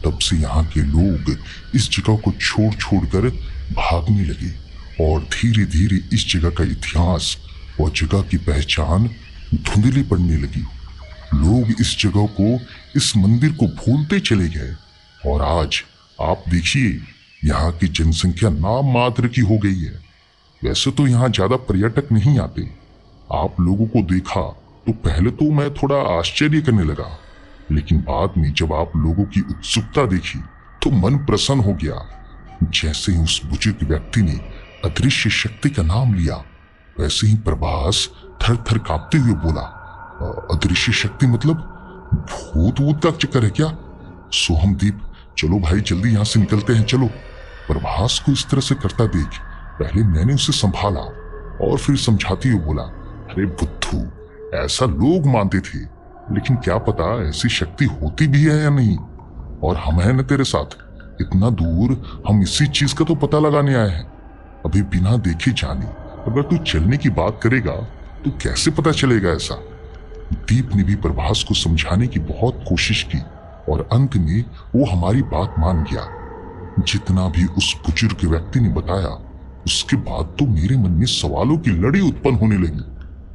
Speaker 1: तब से यहाँ के लोग इस जगह को छोड़ छोड़कर भागने लगे और धीरे धीरे इस जगह का इतिहास और जगह की पहचान धुंधली पड़ने लगी। लोग इस जगह को, इस मंदिर को भूलते चले गए और आज आप देखिए यहाँ की जनसंख्या नाम मात्र की हो गई है। वैसे तो यहाँ ज्यादा पर्यटक नहीं आते। आप लोगों को देखा तो पहले तो मैं थोड़ा आश्चर्य करने लगा, लेकिन बाद में जब आप लोगों की उत्सुकता देखी तो मन प्रसन्न हो गया। जैसे ही उस बुजुर्ग व्यक्ति ने अदृश्य शक्ति का नाम लिया, वैसे ही प्रभास थर थर कांपते हुए बोला, अदृश्य शक्ति मतलब भूत वूत का चक्कर है क्या? सोहमदीप, चलो भाई जल्दी यहाँ से निकलते हैं, चलो। प्रभास को इस तरह से करता देख पहले मैंने उसे संभाला और फिर समझाते हुए बोला, अरे बुद्धू, ऐसा लोग मानते थे, लेकिन क्या पता ऐसी शक्ति होती भी है या नहीं। और हम हैं न तेरे साथ, इतना दूर हम इसी चीज का तो पता लगाने आए हैं। अभी बिना देखे जाने अगर तू चलने की बात करेगा तो कैसे पता चलेगा ऐसा। दीप ने भी प्रभास को समझाने की बहुत कोशिश की और अंत में वो हमारी बात मान गया। जितना भी उस बुजुर्ग व्यक्ति ने बताया उसके बाद तो मेरे मन में सवालों की लड़ी उत्पन्न होने लगी।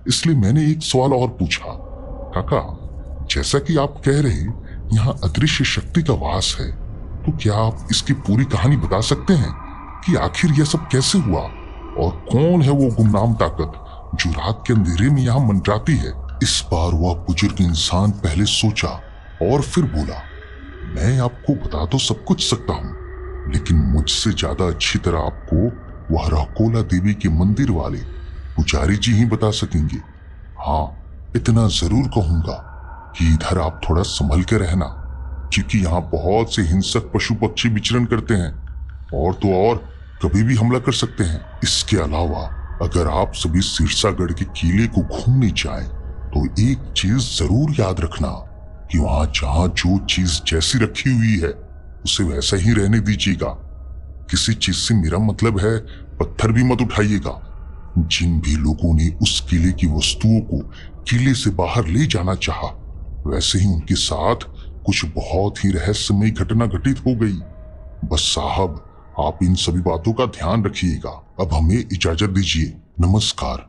Speaker 1: इसलिए मैंने एक सवाल और पूछा, काका जैसा कि आप कह रहे यहाँ अदृश्य शक्ति का वास है, तो क्या आप इसकी पूरी कहानी बता सकते हैं कि आखिर यह सब कैसे हुआ और कौन है वो गुमनाम ताकत जो रात के अंधेरे में यहाँ मंडराती है। इस बार वह बुजुर्ग इंसान पहले सोचा और फिर बोला, मैं आपको बता तो सब कुछ सकता हूँ, लेकिन मुझसे ज्यादा अच्छी तरह आपको वह रौकोला देवी के मंदिर वाले पुजारी जी ही बता सकेंगे। हाँ, इतना जरूर कहूंगा कि इधर आप थोड़ा संभल के रहना, क्योंकि यहाँ बहुत से हिंसक पशु पक्षी विचरण करते हैं और तो और कभी भी हमला कर सकते हैं। इसके अलावा अगर आप सभी सिरसागढ़ के किले को घूमने जाएं, तो एक चीज जरूर याद रखना कि वहां जहां जो चीज जैसी रखी हुई है उसे वैसा ही रहने दीजिएगा। किसी चीज से मेरा मतलब है पत्थर भी मत उठाइएगा। जिन भी लोगों ने उस किले की वस्तुओं को किले से बाहर ले जाना चाहा, वैसे ही उनके साथ कुछ बहुत ही रहस्यमयी घटना घटित हो गई। बस साहब, आप इन सभी बातों का ध्यान रखिएगा। अब हमें इजाजत दीजिए, नमस्कार।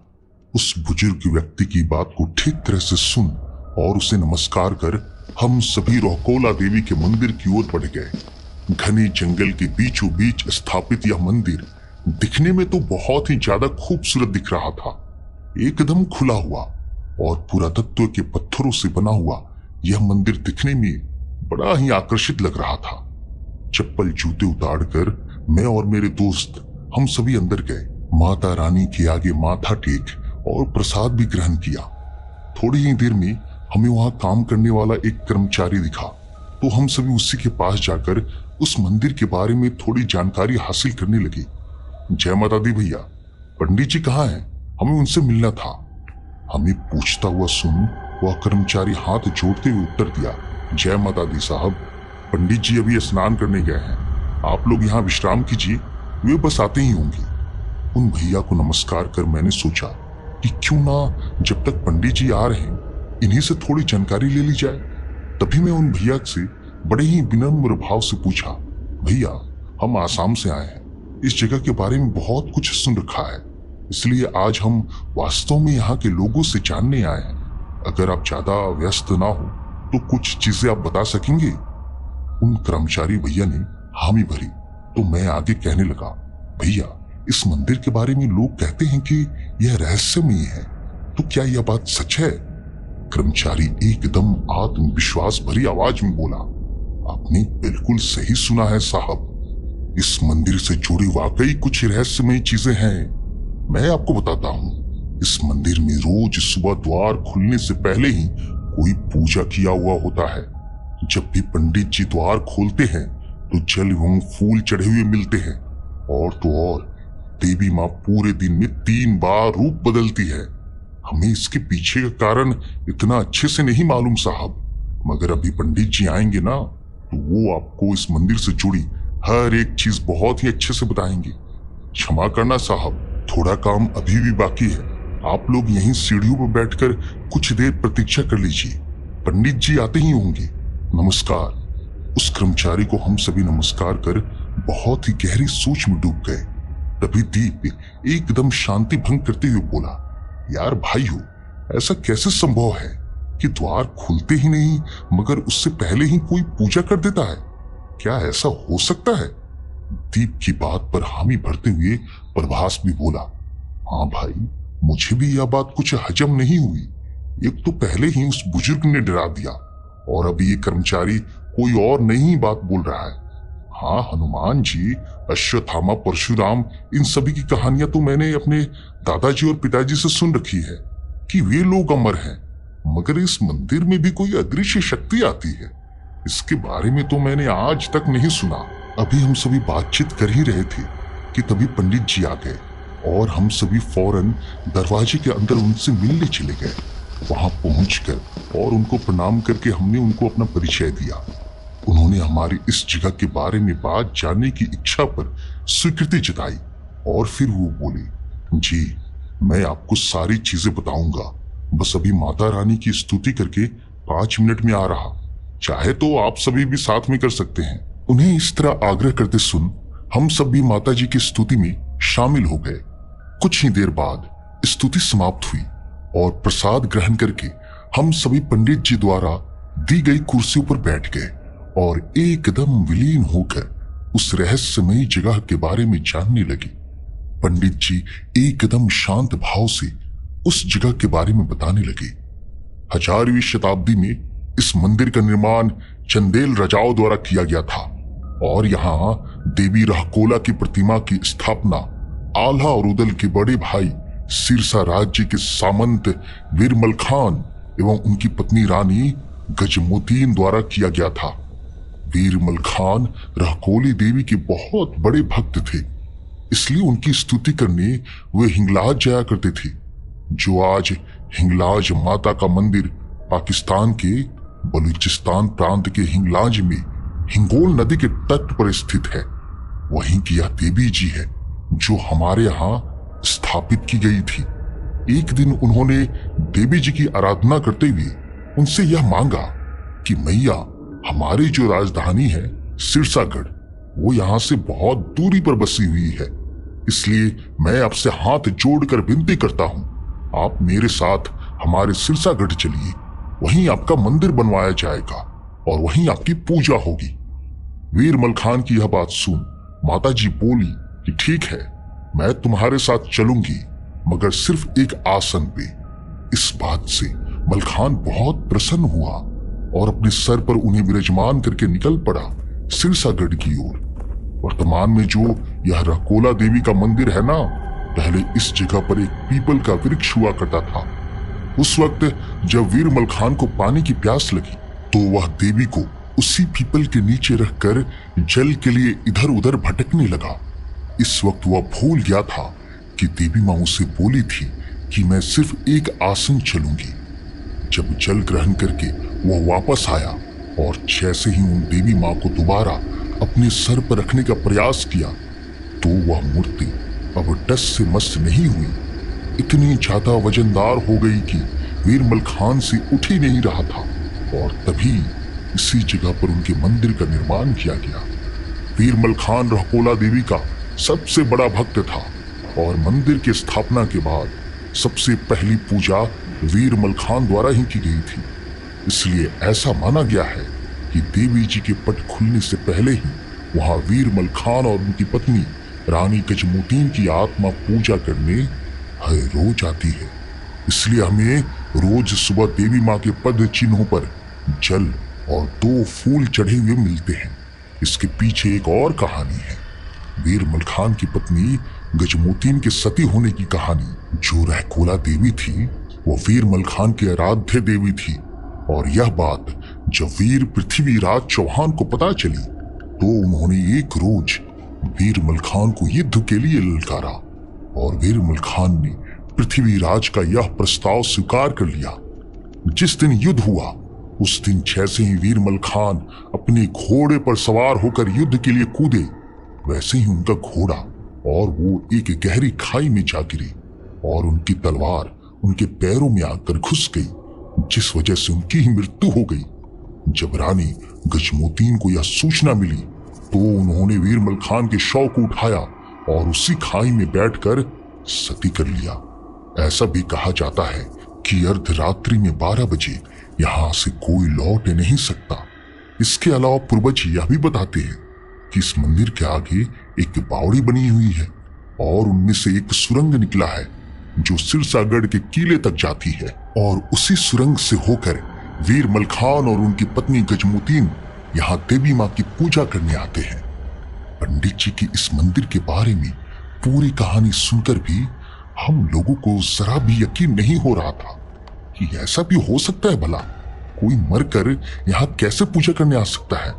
Speaker 1: उस बुजुर्ग व्यक्ति की बात को ठीक तरह से सुन और उसे नमस्कार कर हम सभी रौकोला देवी के मंदिर की ओर बढ़ गए। घने जंगल के बीचों बीच स्थापित यह मंदिर दिखने में तो बहुत ही ज्यादा खूबसूरत दिख रहा था। एकदम खुला हुआ और पुरातत्व के पत्थरों से बना हुआ यह मंदिर दिखने में बड़ा ही आकर्षित लग रहा था। चप्पल जूते उतारकर मैं और मेरे दोस्त हम सभी अंदर गए। माता रानी के आगे माथा टेक और प्रसाद भी ग्रहण किया। थोड़ी ही देर में हमें वहां काम करने वाला एक कर्मचारी दिखा, तो हम सभी उसी के पास जाकर उस मंदिर के बारे में थोड़ी जानकारी हासिल करने लगे। जय माता दी भैया, पंडित जी कहाँ हैं? हमें उनसे मिलना था। हमें पूछता हुआ सुन वह कर्मचारी हाथ जोड़ते हुए उत्तर दिया, जय माता दी साहब, पंडित जी अभी स्नान करने गए हैं, आप लोग यहाँ विश्राम कीजिए, वे बस आते ही होंगे। उन भैया को नमस्कार कर मैंने सोचा कि क्यों ना जब तक पंडित जी आ रहे हैं इन्हीं से थोड़ी जानकारी ले ली जाए। तभी मैं उन भैया से बड़े ही विनम्र भाव से पूछा, भैया हम आसाम से आए हैं, इस जगह के बारे में बहुत कुछ सुन रखा है, इसलिए आज हम वास्तव में यहाँ के लोगों से जानने आए हैं। अगर आप ज्यादा व्यस्त ना हो तो कुछ चीजें आप बता सकेंगे? उन कर्मचारी भैया ने हामी भरी तो मैं आगे कहने लगा, भैया इस मंदिर के बारे में लोग कहते हैं कि यह रहस्यमयी है, तो क्या यह बात सच है? कर्मचारी एकदम आत्मविश्वास भरी आवाज में बोला, आपने बिल्कुल सही सुना है साहब, इस मंदिर से जुड़ी वाकई कुछ रहस्यमयी चीजें हैं। मैं आपको बताता हूँ, इस मंदिर में रोज सुबह द्वार खुलने से पहले ही कोई पूजा किया हुआ होता है। जब भी पंडित जी द्वार खोलते हैं तो जल एवं फूल चढ़े हुए मिलते हैं, और तो और देवी माँ पूरे दिन में 3 बार रूप बदलती है। हमें इसके पीछे का कारण इतना अच्छे से नहीं मालूम साहब, मगर अभी पंडित जी आएंगे ना तो वो आपको इस मंदिर से जुड़ी हर एक चीज बहुत ही अच्छे से बताएंगे। क्षमा करना साहब, थोड़ा काम अभी भी बाकी है, आप लोग यहीं सीढ़ियों पर बैठकर कुछ देर प्रतीक्षा कर लीजिए, पंडित जी आते ही होंगे। नमस्कार। उस कर्मचारी को हम सभी नमस्कार कर बहुत ही गहरी सोच में डूब गए। तभी दीप एकदम शांति भंग करते हुए बोला, यार भाई हो, ऐसा कैसे संभव है कि द्वार खुलते ही नहीं मगर उससे पहले ही कोई पूजा कर देता है? क्या ऐसा हो सकता है? दीप की बात पर हामी भरते हुए प्रभास भी बोला, हाँ भाई, मुझे भी यह बात कुछ हजम नहीं हुई। एक तो पहले ही उस बुजुर्ग ने डरा दिया और अभी ये कर्मचारी कोई और नई बात बोल रहा है। हाँ, हनुमान जी, अश्वत्थामा, परशुराम, इन सभी की कहानियां तो मैंने अपने दादाजी और पिताजी से सुन रखी है कि वे लोग अमर हैं, मगर इस मंदिर में भी कोई अदृश्य शक्ति आती है, इसके बारे में तो मैंने आज तक नहीं सुना। अभी हम सभी बातचीत कर ही रहे थे कि तभी पंडित जी आ गए और हम सभी फौरन दरवाजे के अंदर उनसे मिलने चले गए। वहां पहुंचकर और उनको प्रणाम करके हमने उनको अपना परिचय दिया। उन्होंने हमारी इस जगह के बारे में बात जानने की इच्छा पर स्वीकृति जताई और फिर वो बोली, जी मैं आपको सारी चीजें बताऊंगा, बस अभी माता रानी की स्तुति करके 5 मिनट में आ रहा, चाहे तो आप सभी भी साथ में कर सकते हैं। उन्हें इस तरह आग्रह करते सुन हम सब भी माता जी की स्तुति में शामिल हो गए। कुछ ही देर बाद स्तुति समाप्त हुई और प्रसाद ग्रहण करके हम सभी पंडित जी द्वारा दी गई कुर्सियों पर बैठ गए और एकदम विलीन होकर उस रहस्यमयी जगह के बारे में जानने लगे। पंडित जी एकदम शांत भाव से उस जगह के बारे में बताने लगे। 18वीं शताब्दी में इस मंदिर का निर्माण चंदेल राजाओं द्वारा किया गया था और यहाँ देवी रहकोला की प्रतिमा की स्थापना आल्हा और उदल के बड़े भाई सिरसा राज्य के सामंत वीरमल खान एवं उनकी पत्नी रानी गजमोतीन द्वारा किया गया था। वीरमल खान रहकोली देवी के बहुत बड़े भक्त थे, इसलिए उनकी स्तुति करने वे हिंगलाज जाया करते थे, जो आज हिंगलाज माता का मंदिर पाकिस्तान के बलूचिस्तान प्रांत के हिंगलाज में हिंगोल नदी के तट पर स्थित है। वहीं की यह देवी जी है जो हमारे यहाँ स्थापित की गई थी। एक दिन उन्होंने देवी जी की आराधना करते हुए उनसे यह मांगा कि मैया, हमारी जो राजधानी है सिरसागढ़, वो यहाँ से बहुत दूरी पर बसी हुई है, इसलिए मैं आपसे हाथ जोड़कर विनती करता हूँ, आप मेरे साथ हमारे सिरसागढ़ चलिए, वहीं आपका मंदिर बनवाया जाएगा और वहीं आपकी पूजा होगी। वीरमल खान की यह बात सुन माता जी बोली कि ठीक है, मैं तुम्हारे साथ चलूंगी, मगर सिर्फ एक आसन पे। इस बात से मलखान बहुत प्रसन्न हुआ और अपने सर पर उन्हें विराजमान करके निकल पड़ा सिरसागढ़ की ओर। वर्तमान में जो यह रहकोला देवी का मंदिर है ना, पहले इस जगह पर एक पीपल का वृक्ष हुआ करता था। उस वक्त जब वीरमल खान को पानी की प्यास लगी तो वह देवी को उसी पीपल के नीचे रखकर जल के लिए इधर उधर भटकने लगा। इस वक्त वह भूल गया था कि देवी माँ उसे बोली थी कि मैं सिर्फ एक आसन चलूंगी। जब जल ग्रहण करके वह वापस आया और जैसे ही उन देवी माँ को दोबारा अपने सर पर रखने का प्रयास किया तो वह मूर्ति अब टस से मस नहीं हुई, इतनी ज्यादा वजनदार हो गई कि वीरमल खान से उठ ही नहीं रहा था। और तभी इसी जगह पर उनके मंदिर का निर्माण किया गया। वीरमल खान रहकोला देवी का सबसे बड़ा भक्त था और मंदिर की स्थापना के बाद सबसे पहली पूजा वीरमल खान द्वारा ही की गई थी। इसलिए ऐसा माना गया है कि देवी जी के पट खुलने से पहले ही वहां वीरमल खान और उनकी पत्नी रानी गजमोतीन की आत्मा पूजा करने हर रोज आती है। इसलिए हमें रोज सुबह देवी माँ के पद चिन्हों पर जल और 2 फूल चढ़े हुए मिलते हैं। इसके पीछे एक और कहानी है। वीरमल खान की पत्नी गजमोतीन के सती होने की कहानी। जो रहकोला देवी थी वो वीरमल खान की आराध्य देवी थी और यह बात जब वीर पृथ्वीराज चौहान को पता चली तो उन्होंने एक रोज वीरमल खान को युद्ध के लिए ललकारा और वीरमल खान ने पृथ्वीराज का यह प्रस्ताव स्वीकार कर लिया। जिस दिन युद्ध हुआ उस दिन जैसे ही वीरमल खान अपने घोड़े पर सवार होकर युद्ध के लिए कूदे, वैसे ही उनका घोड़ा और वो एक गहरी खाई में जा गिरी और उनकी तलवार उनके पैरों में आकर घुस गई, जिस वजह से उनकी ही मृत्यु हो गई। जब रानी गजमोतीन को यह सूचना मिली तो उन्होंने वीरमल खान के शव को उठाया और उसी खाई में बैठकर सती कर लिया। ऐसा भी कहा जाता है कि अर्धरात्रि में 12 बजे यहां से कोई लौट नहीं सकता। इसके अलावा पूर्वज यह भी बताते हैं कि इस मंदिर के आगे एक बावड़ी बनी हुई है और उनमें से एक सुरंग निकला है जो सिरसागढ़ के किले तक जाती है और उसी सुरंग से होकर वीरमल खान और उनकी पत्नी गजमोतीन यहाँ देवी माँ की पूजा करने आते हैं। पंडित जी की इस मंदिर के बारे में पूरी कहानी सुनकर भी हम लोगों को जरा भी यकीन नहीं हो रहा था कि ऐसा भी हो सकता है, भला कोई मरकर यहाँ कैसे पूजा करने आ सकता है।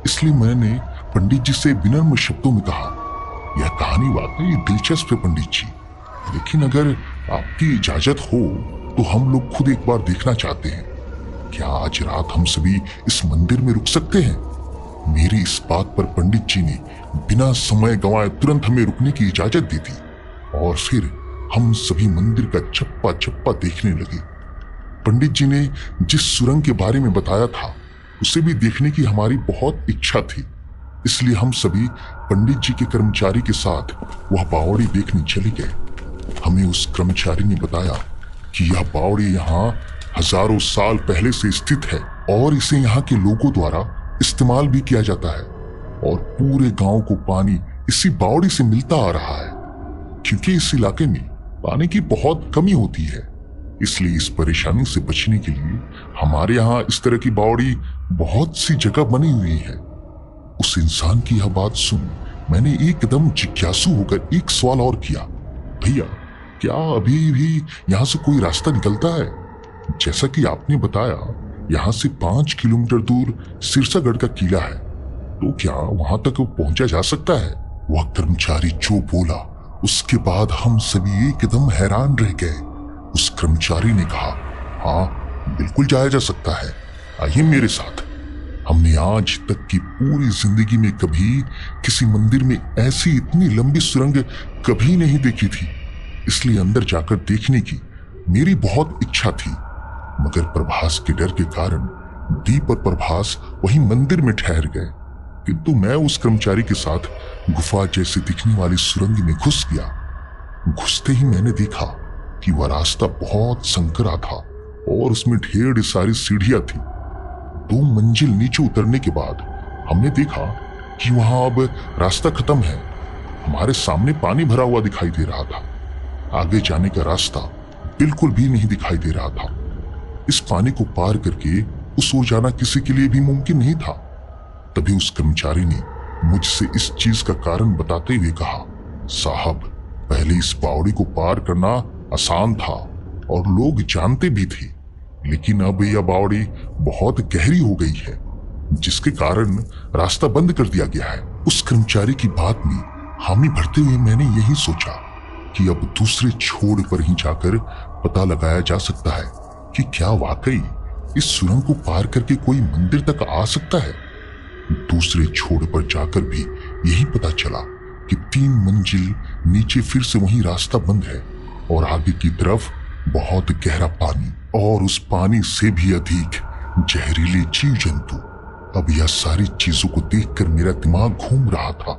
Speaker 1: इसलिए मैंने पंडित जी से विनम्र शब्दों में कहा, यह कहानी वाकई दिलचस्प है पंडित जी, लेकिन अगर आपकी इजाजत हो तो हम लोग खुद एक बार देखना चाहते हैं। क्या आज रात हम सभी इस मंदिर में रुक सकते हैं? मेरी इस बात पर पंडित जी ने बिना समय गंवाए तुरंत हमें रुकने की इजाजत दी थी और फिर हम सभी मंदिर का चप्पा चप्पा देखने लगे। पंडित जी ने जिस सुरंग के बारे में बताया था उसे भी देखने की हमारी बहुत इच्छा थी, इसलिए हम सभी पंडित जी के कर्मचारी के साथ वह बावड़ी देखने चले गए। हमें उस कर्मचारी ने बताया कि यह बावड़ी यहाँ हजारों साल पहले से स्थित है और इसे यहाँ के लोगों द्वारा इस्तेमाल भी किया जाता है और पूरे गांव को पानी इसी बावड़ी से मिलता आ रहा है। क्योंकि इस इलाके में पानी की बहुत कमी होती है, इसलिए इस परेशानी से बचने के लिए हमारे यहाँ इस तरह की बावड़ी बहुत सी जगह बनी हुई है। उस इंसान की यह बात सुन मैंने एकदम जिज्ञासु होकर एक सवाल और किया, भैया क्या अभी भी यहाँ से कोई रास्ता निकलता है? जैसा कि आपने बताया यहाँ से 5 किलोमीटर दूर सिरसागढ़ का किला है, तो क्या वहां तक पहुंचा जा सकता है? वह कर्मचारी जो बोला उसके बाद हम सभी एकदम हैरान रह गए। उस कर्मचारी ने कहा, हाँ बिल्कुल जाया जा सकता है, आइए मेरे साथ। हमने आज तक की पूरी जिंदगी में कभी किसी मंदिर में ऐसी इतनी लंबी सुरंग कभी नहीं देखी थी, इसलिए अंदर जाकर देखने की मेरी बहुत इच्छा थी। मगर प्रभास के डर के कारण दीप और प्रभास वहीं मंदिर में ठहर गए, किंतु मैं उस कर्मचारी के साथ गुफा जैसे दिखने वाली सुरंग में घुस गया। घुसते ही मैंने देखा कि वह रास्ता बहुत संकरा था और उसमें ढेर सारी सीढ़ियां थी। 2 मंजिल नीचे उतरने के बाद हमने देखा कि वहां अब रास्ता खत्म है। हमारे सामने पानी भरा हुआ दिखाई दे रहा था, आगे जाने का रास्ता बिल्कुल भी नहीं दिखाई दे रहा था। इस पानी को पार करके उस ओर जाना किसी के लिए भी मुमकिन नहीं था। तभी उस कर्मचारी ने मुझसे इस चीज का कारण बताते हुए कहा, साहब पहले इस बावड़ी को पार करना आसान था और लोग जानते भी थे, लेकिन अब यह बावड़ी बहुत गहरी हो गई है, जिसके कारण रास्ता बंद कर दिया गया है। उस कर्मचारी की बात में हामी भरते हुए मैंने यही सोचा कि अब दूसरे छोर पर ही जाकर पता लगाया जा सकता है कि क्या वाकई इस सुरंग को पार करके कोई मंदिर तक आ सकता है। दूसरे छोर पर जाकर भी यही पता चला कि 3 मंजिल नीचे फिर से वही रास्ता बंद है और आगे की तरफ बहुत गहरा पानी और उस पानी से भी अधिक जहरीले जीव जंतु। अब यह सारी चीजों को देखकर मेरा दिमाग घूम रहा था,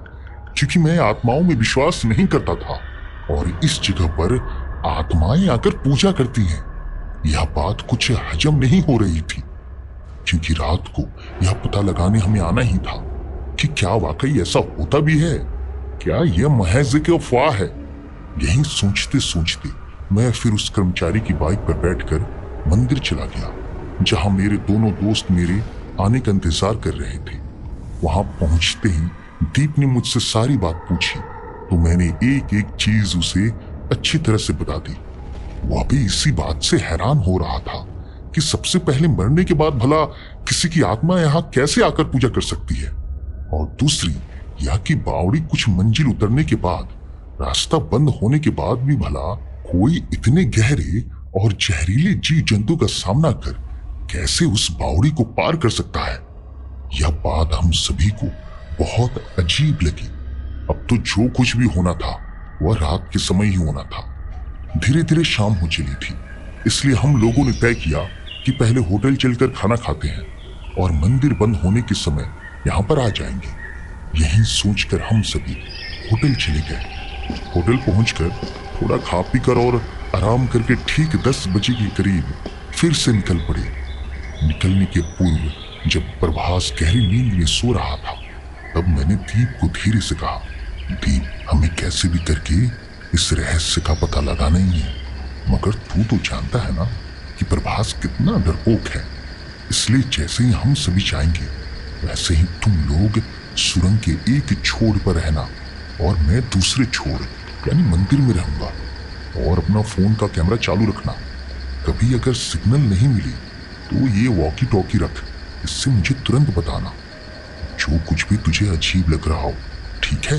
Speaker 1: क्योंकि मैं आत्माओं में विश्वास नहीं करता था और इस जगह पर आत्माएं आकर पूजा करती हैं। यह बात कुछ हजम नहीं हो रही थी, क्योंकि रात को यह पता लगाने हमें आना ही था कि क्या वाकई ऐसा होता भी है, क्या यह महज एक अफवाह है। यही सोचते सोचते मैं फिर उस कर्मचारी की बाइक पर बैठकर मंदिर चला गया, जहां मेरे दोनों दोस्त मेरे आने का इंतजार कर रहे थे। वहां पहुंचते ही दीप ने मुझसे सारी बात पूछी, तो मैंने एक एक चीज उसे अच्छी तरह से बता दी। वह भी इसी बात से हैरान हो रहा था कि सबसे पहले मरने के बाद भला किसी की आत्मा यहाँ कैसे आकर पूजा कर सकती है, और दूसरी यह कि बावड़ी कुछ मंजिल उतरने के बाद रास्ता बंद होने के बाद भी भला कोई इतने गहरे और जहरीले जीव जंतु का सामना कर कैसे उस बावड़ी को पार कर सकता है। यह बात हम सभी को बहुत अजीब लगी। अब तो जो कुछ भी होना था वह रात के समय ही होना था। धीरे धीरे शाम हो चली थी, इसलिए हम लोगों ने तय किया कि पहले होटल चलकर खाना खाते हैं और मंदिर बंद होने के समय यहाँ पर आ जाएंगे। यही सोचकर हम सभी होटल चले गए। होटल पहुंचकर थोड़ा खा पीकर और आराम करके ठीक 10 बजे के करीब फिर से निकल पड़े। निकलने के पूर्व जब प्रभास गहरी नींद में सो रहा था, तब मैंने दीप को धीरे से कहा, दीप हमें कैसे भी करके इस रहस्य का पता लगाना ही है, मगर तू तो जानता है ना कि प्रभास कितना डरपोक है, इसलिए जैसे ही हम सभी जाएंगे वैसे ही तुम लोग सुरंग के एक छोर पर रहना और मैं दूसरे छोर यानी मंदिर में रहूंगा, और अपना फोन का कैमरा चालू रखना। कभी अगर सिग्नल नहीं मिली तो ये वॉकी टॉकी रख, इससे मुझे तुरंत बताना। जो कुछ भी तुझे अजीब लग रहा हो, ठीक है।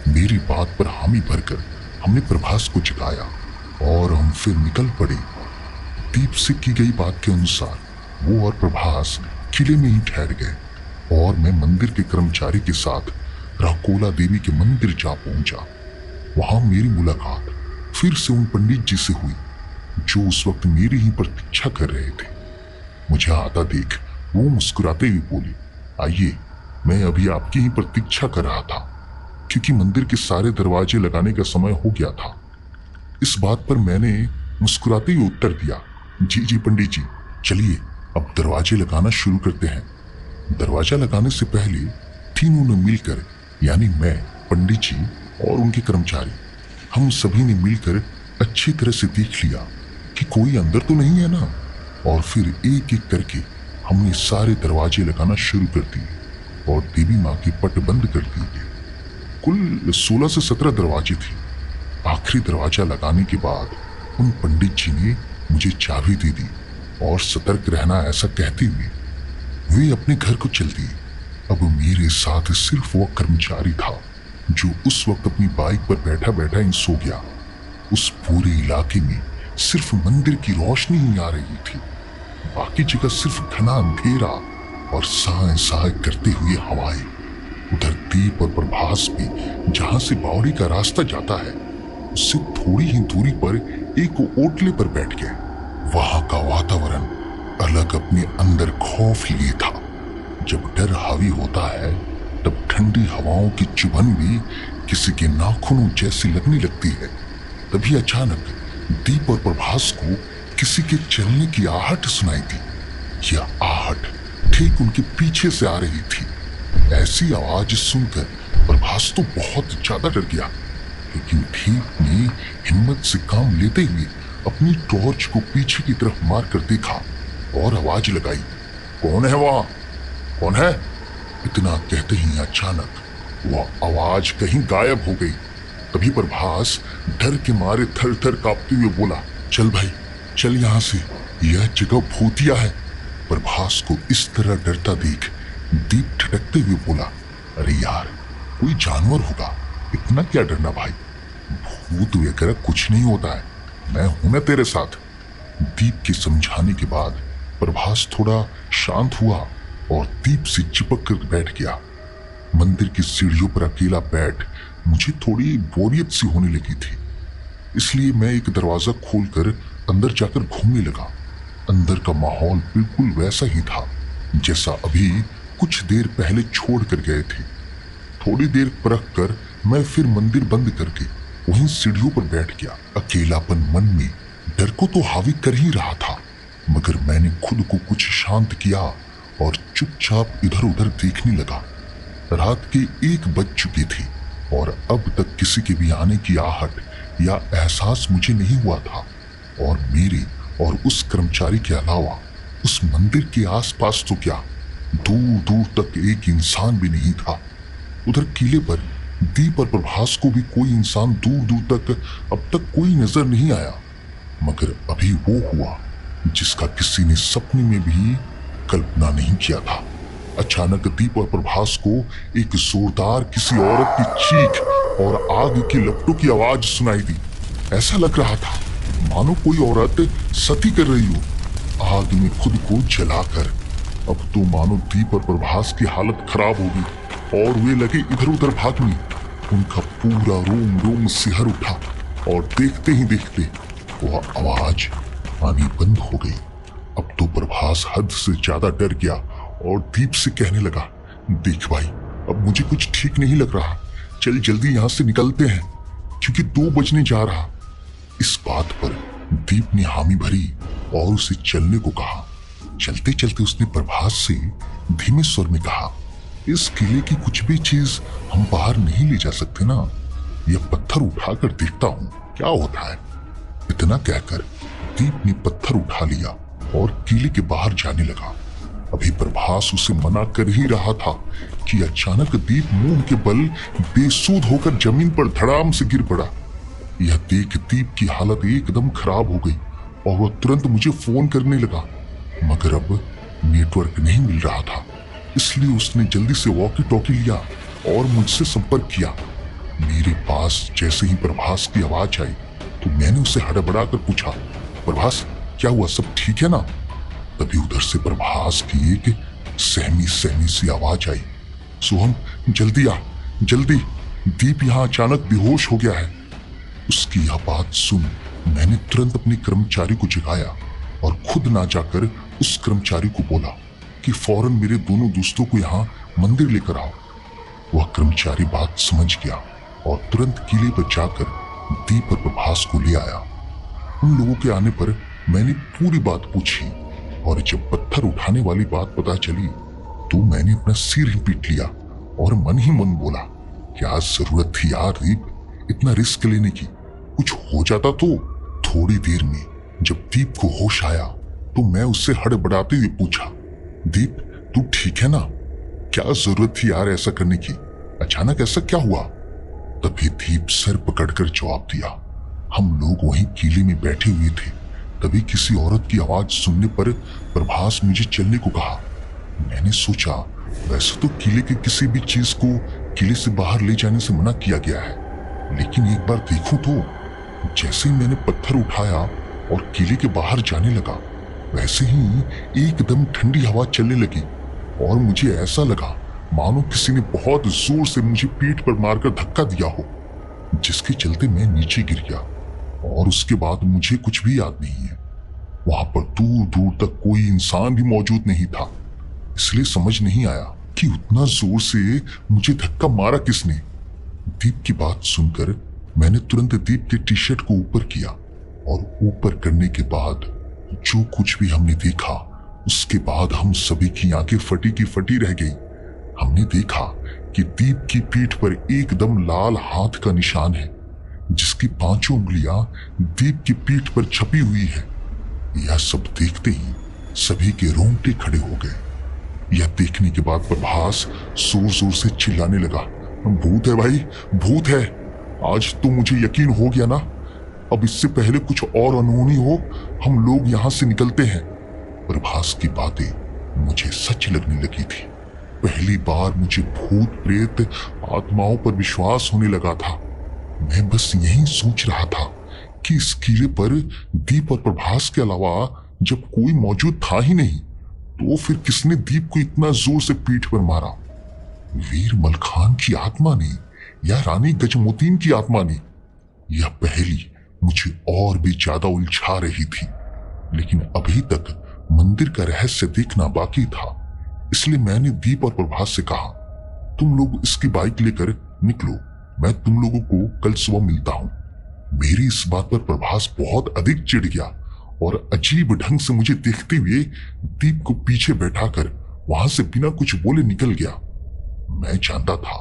Speaker 1: मेरी बात पर हामी भरकर हमने प्रभास को जगाया और हम फिर निकल पड़े। दीप से की गई बात के अनुसार वो और प्रभास किले में ही ठहर गए और मैं मंदिर के कर्मचारी के साथ राकोला देवी के मंदिर जा पहुंचा। वहां मेरी मुलाकात फिर से उन पंडित जी से हुई जो उस वक्त मेरी ही प्रतीक्षा कर रहे थे। मुझे आता देख वो मुस्कुराते हुए बोले, आइए, मैं अभी आपकी ही प्रतीक्षा कर रहा था, क्योंकि मंदिर के सारे दरवाजे लगाने का समय हो गया था। इस बात पर मैंने मुस्कुराते हुए उत्तर दिया, जी जी पंडित जी, चलिए अब दरवाजे लगाना शुरू करते हैं। दरवाजा लगाने से पहले तीनों ने मिलकर, यानी मैं, पंडित जी और उनके कर्मचारी, हम सभी ने मिलकर अच्छी तरह से देख लिया कि कोई अंदर तो नहीं है ना, और फिर एक एक करके हमने सारे दरवाजे लगाना शुरू कर दिए और देवी माँ के पट बंद कर दिए। कुल 16 से 17 दरवाजे थे। आखिरी दरवाजा लगाने के बाद उन पंडित जी ने मुझे चाबी दे दी और सतर्क रहना ऐसा कहते हुए वे अपने घर को चल दिए। अब मेरे साथ सिर्फ वो कर्मचारी था जो उस वक्त अपनी बाइक पर बैठा बैठा ही सो गया। उस पूरे इलाके में सिर्फ मंदिर की रोशनी ही आ रही थी, बाकी जगह सिर्फ घना अंधेरा और साए साए करते हुए हवाएं। उधर दीप और प्रभास भी जहां से बावड़ी का रास्ता जाता है उससे थोड़ी ही दूरी पर एक ओटले पर बैठ गए। वहां का वातावरण अलग अपने अंदर खौफ लिए था। जब डर हावी होता है तब ठंडी हवाओं की चुभन भी किसी के नाखूनों जैसी लगने लगती है। तभी अचानक दीप और प्रभास को किसी के चलने की आहट सुनाई दी। यह आहट ठीक उनके पीछे से आ रही थी। ऐसी आवाज सुनकर प्रभास तो बहुत ज्यादा डर गया, लेकिन दीप ने हिम्मत से काम लेते हुए अपनी टॉर्च को पीछे की तरफ मार कर देखा और आवाज लगाई, कौन है वहां, कौन है? इतना कहते ही अचानक वह आवाज कहीं गायब हो गई। तभी प्रभास डर के मारे थर थर कांपते हुए बोला, चल भाई चल यहां से, यह जगह भूतिया है। प्रभास को इस तरह डरता देख दीप ठटकते हुए बोला, अरे यार कोई जानवर होगा, इतना क्या डरना भाई, भूत वगैरह कुछ नहीं होता है, मैं हूं ना तेरे साथ। दीप के समझाने के बाद प्रभास थोड़ा शांत हुआ और दीप से चिपक कर बैठ गया। मंदिर की सीढ़ियों पर अकेला बैठ मुझे थोड़ी बोरियत सी होने लगी थी, इसलिए मैं एक दरवाजा खोलकर अंदर जाकर घूमने लगा। अंदर का माहौल बिल्कुल वैसा ही था जैसा अभी कुछ देर पहले छोड़ कर गए थे। थोड़ी देर परख कर मैं फिर मंदिर बंद करके वहीं सीढ़ियों पर बैठ गया। अकेलापन मन में डर को तो हावी कर ही रहा था, मगर मैंने खुद को कुछ शांत किया और चुपचाप इधर उधर देखने लगा। रात के 1 बज चुके थे और अब तक किसी के भी आने की आहट या एहसास मुझे नहीं हुआ था, और मेरे और उस कर्मचारी के अलावा उस मंदिर के आसपास तो क्या, दूर दूर तक एक इंसान भी नहीं था। उधर किले पर दीप और प्रभास को भी कोई इंसान दूर दूर तक अब तक कोई नजर नहीं आया, मगर अभी वो हुआ जिसका किसी ने सपने में भी कल्पना नहीं किया था। अचानक दीप और प्रभास को एक जोरदार किसी औरत की चीख और आग की लपटों की आवाज सुनाई दी। ऐसा लग रहा था मानो कोई औरत सती कर रही हो, आग में खुद को जलाकर। अब तो मानो दीप और प्रभास की हालत खराब हो गई और वे लगे इधर उधर भागने। उनका पूरा रोम रोम सिहर उठा और देखते ही देखते वह आवाज आनी बंद हो गई। अब तो प्रभास हद से ज्यादा डर गया और दीप से कहने लगा, देख भाई अब मुझे कुछ ठीक नहीं लग रहा, चल जल्दी यहां से निकलते हैं क्योंकि 2 बजने जा रहा। इस बात पर दीप ने हामी भरी और उसे चलने को कहा। चलते चलते उसने प्रभास से धीमे स्वर में कहा, इस किले की कुछ भी चीज हम बाहर नहीं ले जा सकते ना, यह पत्थर उठाकर देखता हूं क्या होता है। इतना कहकर दीप ने पत्थर उठा लिया और किले के बाहर जाने लगा। अभी प्रभास उसे मना कर ही रहा था कि अचानक दीप मुंह के बल बेसूध होकर जमीन पर धड़ाम से गिर पड़ा। यह देख दीप की हालत एकदम खराब हो गई और वह तुरंत मुझे फोन करने लगा, मगर अब नेटवर्क नहीं मिल रहा था, इसलिए उसने जल्दी से वॉकी टॉकी लिया और मुझसे संपर्क किया। मेरे पास जैसे ही प्रभास की आवाज आई तो मैंने उसे हड़बड़ा कर पूछा, प्रभास क्या हुआ, सब ठीक है ना? तभी उधर से प्रभास की एक सहमी सहमी सी आवाज आई, सोहम जल्दी आ, जल्दी, दीप यहाँ अचानक बेहोश हो गया है। उसकी यह बात सुन मैंने तुरंत अपने कर्मचारी को जगाया और खुद ना जाकर उस कर्मचारी को बोला कि फौरन मेरे दोनों दोस्तों को यहाँ मंदिर लेकर आओ। वह कर्मचारी बात समझ गया और तुरंत किले पर जाकर दीप और प्रभास को ले आया। उन लोगों के आने पर मैंने पूरी बात पूछी और जब पत्थर उठाने वाली बात पता चली तो मैंने अपना सिर ही पीट लिया और मन ही मन बोला, क्या जरूरत थी यार दीप इतना रिस्क लेने की। कुछ हो जाता तो। थोड़ी देर में जब दीप को होश आया तो मैं उससे हड़बड़ाते हुए पूछा, दीप तू ठीक है ना? क्या जरूरत थी यार ऐसा करने की? अचानक ऐसा क्या हुआ? तभी दीप सर पकड़कर जवाब दिया, हम लोग वहीं किले में बैठे हुए थे, तभी किसी औरत की आवाज सुनने पर प्रभास मुझे चलने को कहा। मैंने सोचा वैसे तो किले के किसी भी चीज को किले से बाहर ले जाने से मना किया गया है, लेकिन एक बार देखूं तो। जैसे ही मैंने पत्थर उठाया और किले के बाहर जाने लगा वैसे ही एकदम ठंडी हवा चलने लगी और मुझे ऐसा लगा मानो किसी ने बहुत जोर से मुझे पीठ पर मारकर धक्का दिया हो, जिसके चलते मैं नीचे गिर गया और उसके बाद मुझे कुछ भी याद नहीं है। वहां पर दूर दूर तक कोई इंसान भी मौजूद नहीं था, इसलिए समझ नहीं आया कि उतना जोर से मुझे धक्का मारा किसने। दीप की बात सुनकर मैंने तुरंत दीप के टी शर्ट को ऊपर किया और ऊपर करने के बाद जो कुछ भी हमने देखा उसके बाद हम सभी की आंखें फटी की फटी रह गई। हमने देखा कि दीप की पीठ पर एकदम लाल हाथ का निशान है, जिसकी 5 उंगलियां दीप की पीठ पर छपी हुई है। यह सब देखते ही सभी के रोंगटे खड़े हो गए। यह देखने के बाद प्रभास जोर जोर से चिल्लाने लगा, भूत है भाई, भूत है। आज तो मुझे यकीन हो गया ना। अब इससे पहले कुछ और अनहोनी हो हम लोग यहां से निकलते हैं। प्रभास की बातें मुझे सच लगने लगी थी। पहली बार मुझे भूत प्रेत आत्माओं पर विश्वास होने लगा था। मैं बस यही सोच रहा था कि इस किले पर दीप और प्रभास के अलावा जब कोई मौजूद था ही नहीं तो फिर किसने दीप को इतना जोर से पीठ पर मारा? वीर मलखान की आत्मा ने या रानी गजमोतीन की आत्मा ने? यह पहेली मुझे और भी ज्यादा उलझा रही थी, लेकिन अभी तक मंदिर का रहस्य देखना बाकी था। इसलिए मैंने दीप और प्रभास से कहा, तुम लोग इसकी बाइक लेकर निकलो, मैं तुम लोगों को कल सुबह मिलता हूं। मेरी इस बात पर प्रभास बहुत अधिक चिढ़ गया और अजीब ढंग से मुझे देखते हुए दीप को पीछे बैठाकर वहां से बिना कुछ बोले निकल गया। मैं जानता था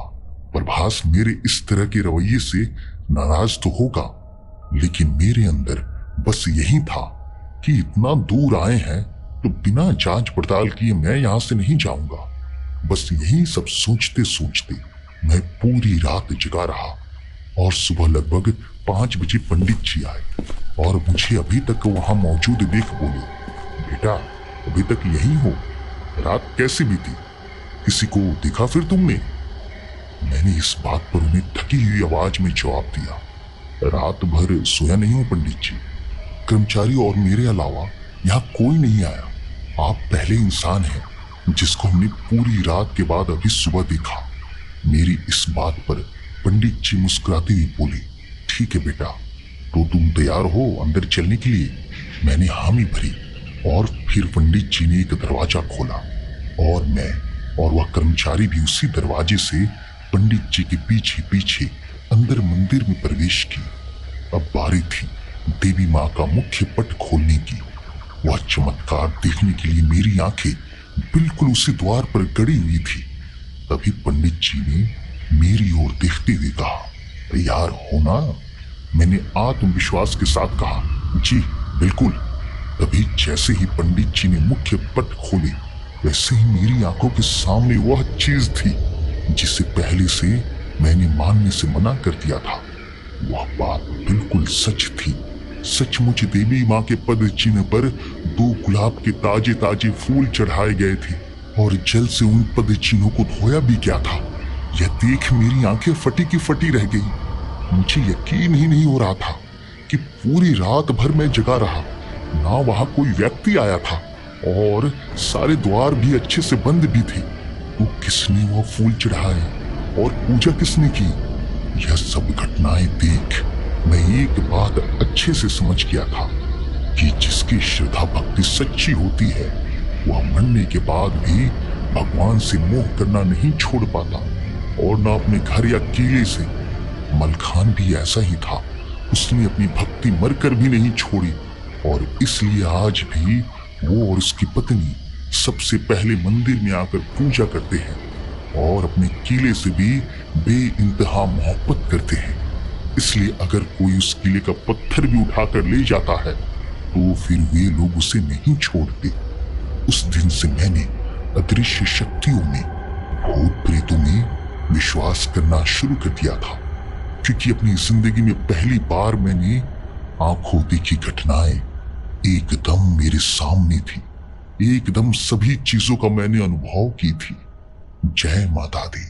Speaker 1: प्रभास मेरे इस तरह के रवैये से नाराज तो होगा, लेकिन मेरे अंदर बस यही था कि इतना दूर आए हैं तो बिना जांच पड़ताल किए मैं यहां से नहीं जाऊंगा। बस यही सब सोचते सोचते मैं पूरी रात जगा रहा और सुबह लगभग 5 बजे पंडित जी आए और मुझे अभी तक वहां मौजूद देख बोले, बेटा अभी तक यही हो, रात कैसी बीती? किसी को देखा फिर तुमने? मैंने इस बात पर उन्हें थकी हुई आवाज में जवाब दिया, रात भर सोया नहीं हूं पंडित जी। कर्मचारी और मेरे अलावा यहाँ कोई नहीं आया। आप पहले इंसान हैं जिसको हमने पूरी रात के बाद अभी सुबह देखा। मेरी इस बात पर पंडित जी मुस्कुराते हुए बोले, ठीक है बेटा, तो तुम तैयार हो अंदर चलने के लिए? मैंने हामी भरी और फिर पंडित जी ने एक दरवाजा खोला और मैं और वह कर्मचारी भी उसी दरवाजे से पंडित जी के पीछे पीछे अंदर मंदिर में प्रवेश की। अब बारी थी देवी माँ का मुख्य पट खोलने की। वह चमत्कार देखने के लिए मेरी आंखें बिल्कुल उसी द्वार पर गड़ी हुई थी। तभी पंडित जी ने मेरी ओर देखते हुए कहा, तैयार हो ना? मैंने आत्मविश्वास के साथ कहा, जी बिल्कुल। तभी जैसे ही पंडित जी ने मुख्य पट खोले वैसे ही मेरी आंखों के सामने वह चीज थी जिसे पहले से मैंने मानने से मना कर दिया था। वह बात बिल्कुल सच थी। सचमुच देवी माँ के पद चिन्ह पर 2 गुलाब के ताजे ताजे फूल चढ़ाए गए थे और जल से उन पद चिन्हों को धोया भी गया था। यह देख मेरी आंखें फटी की फटी रह गई। मुझे यकीन ही नहीं हो रहा था कि पूरी रात भर मैं जगा रहा, ना वहां कोई व्यक्ति आया था और सारे द्वार भी अच्छे से बंद भी थे, तो किसने वह फूल चढ़ाए? और पूजा किसने की। यह सब घटनाएं देख मैं एक बात अच्छे से समझ गया था कि जिसकी श्रद्धा भक्ति सच्ची होती है वह मरने के बाद भी भगवान से मोह करना नहीं छोड़ पाता, और न अपने घर या किले से। मलखान भी ऐसा ही था, उसने अपनी भक्ति मरकर भी नहीं छोड़ी, और इसलिए आज भी वो और उसकी पत्नी सबसे पहले मंदिर में आकर पूजा करते हैं और अपने किले से भी बेइंतहा मोहब्बत करते हैं। इसलिए अगर कोई उस किले का पत्थर भी उठाकर ले जाता है तो फिर वे लोग उसे नहीं छोड़ते। उस दिन से मैंने अदृश्य शक्तियों में, भूत प्रेतों में विश्वास करना शुरू कर दिया था, क्योंकि अपनी जिंदगी में पहली बार मैंने आंखों देखी घटनाएं एकदम मेरे सामने थी। एकदम सभी चीजों का मैंने अनुभव की थी। जय माता दी।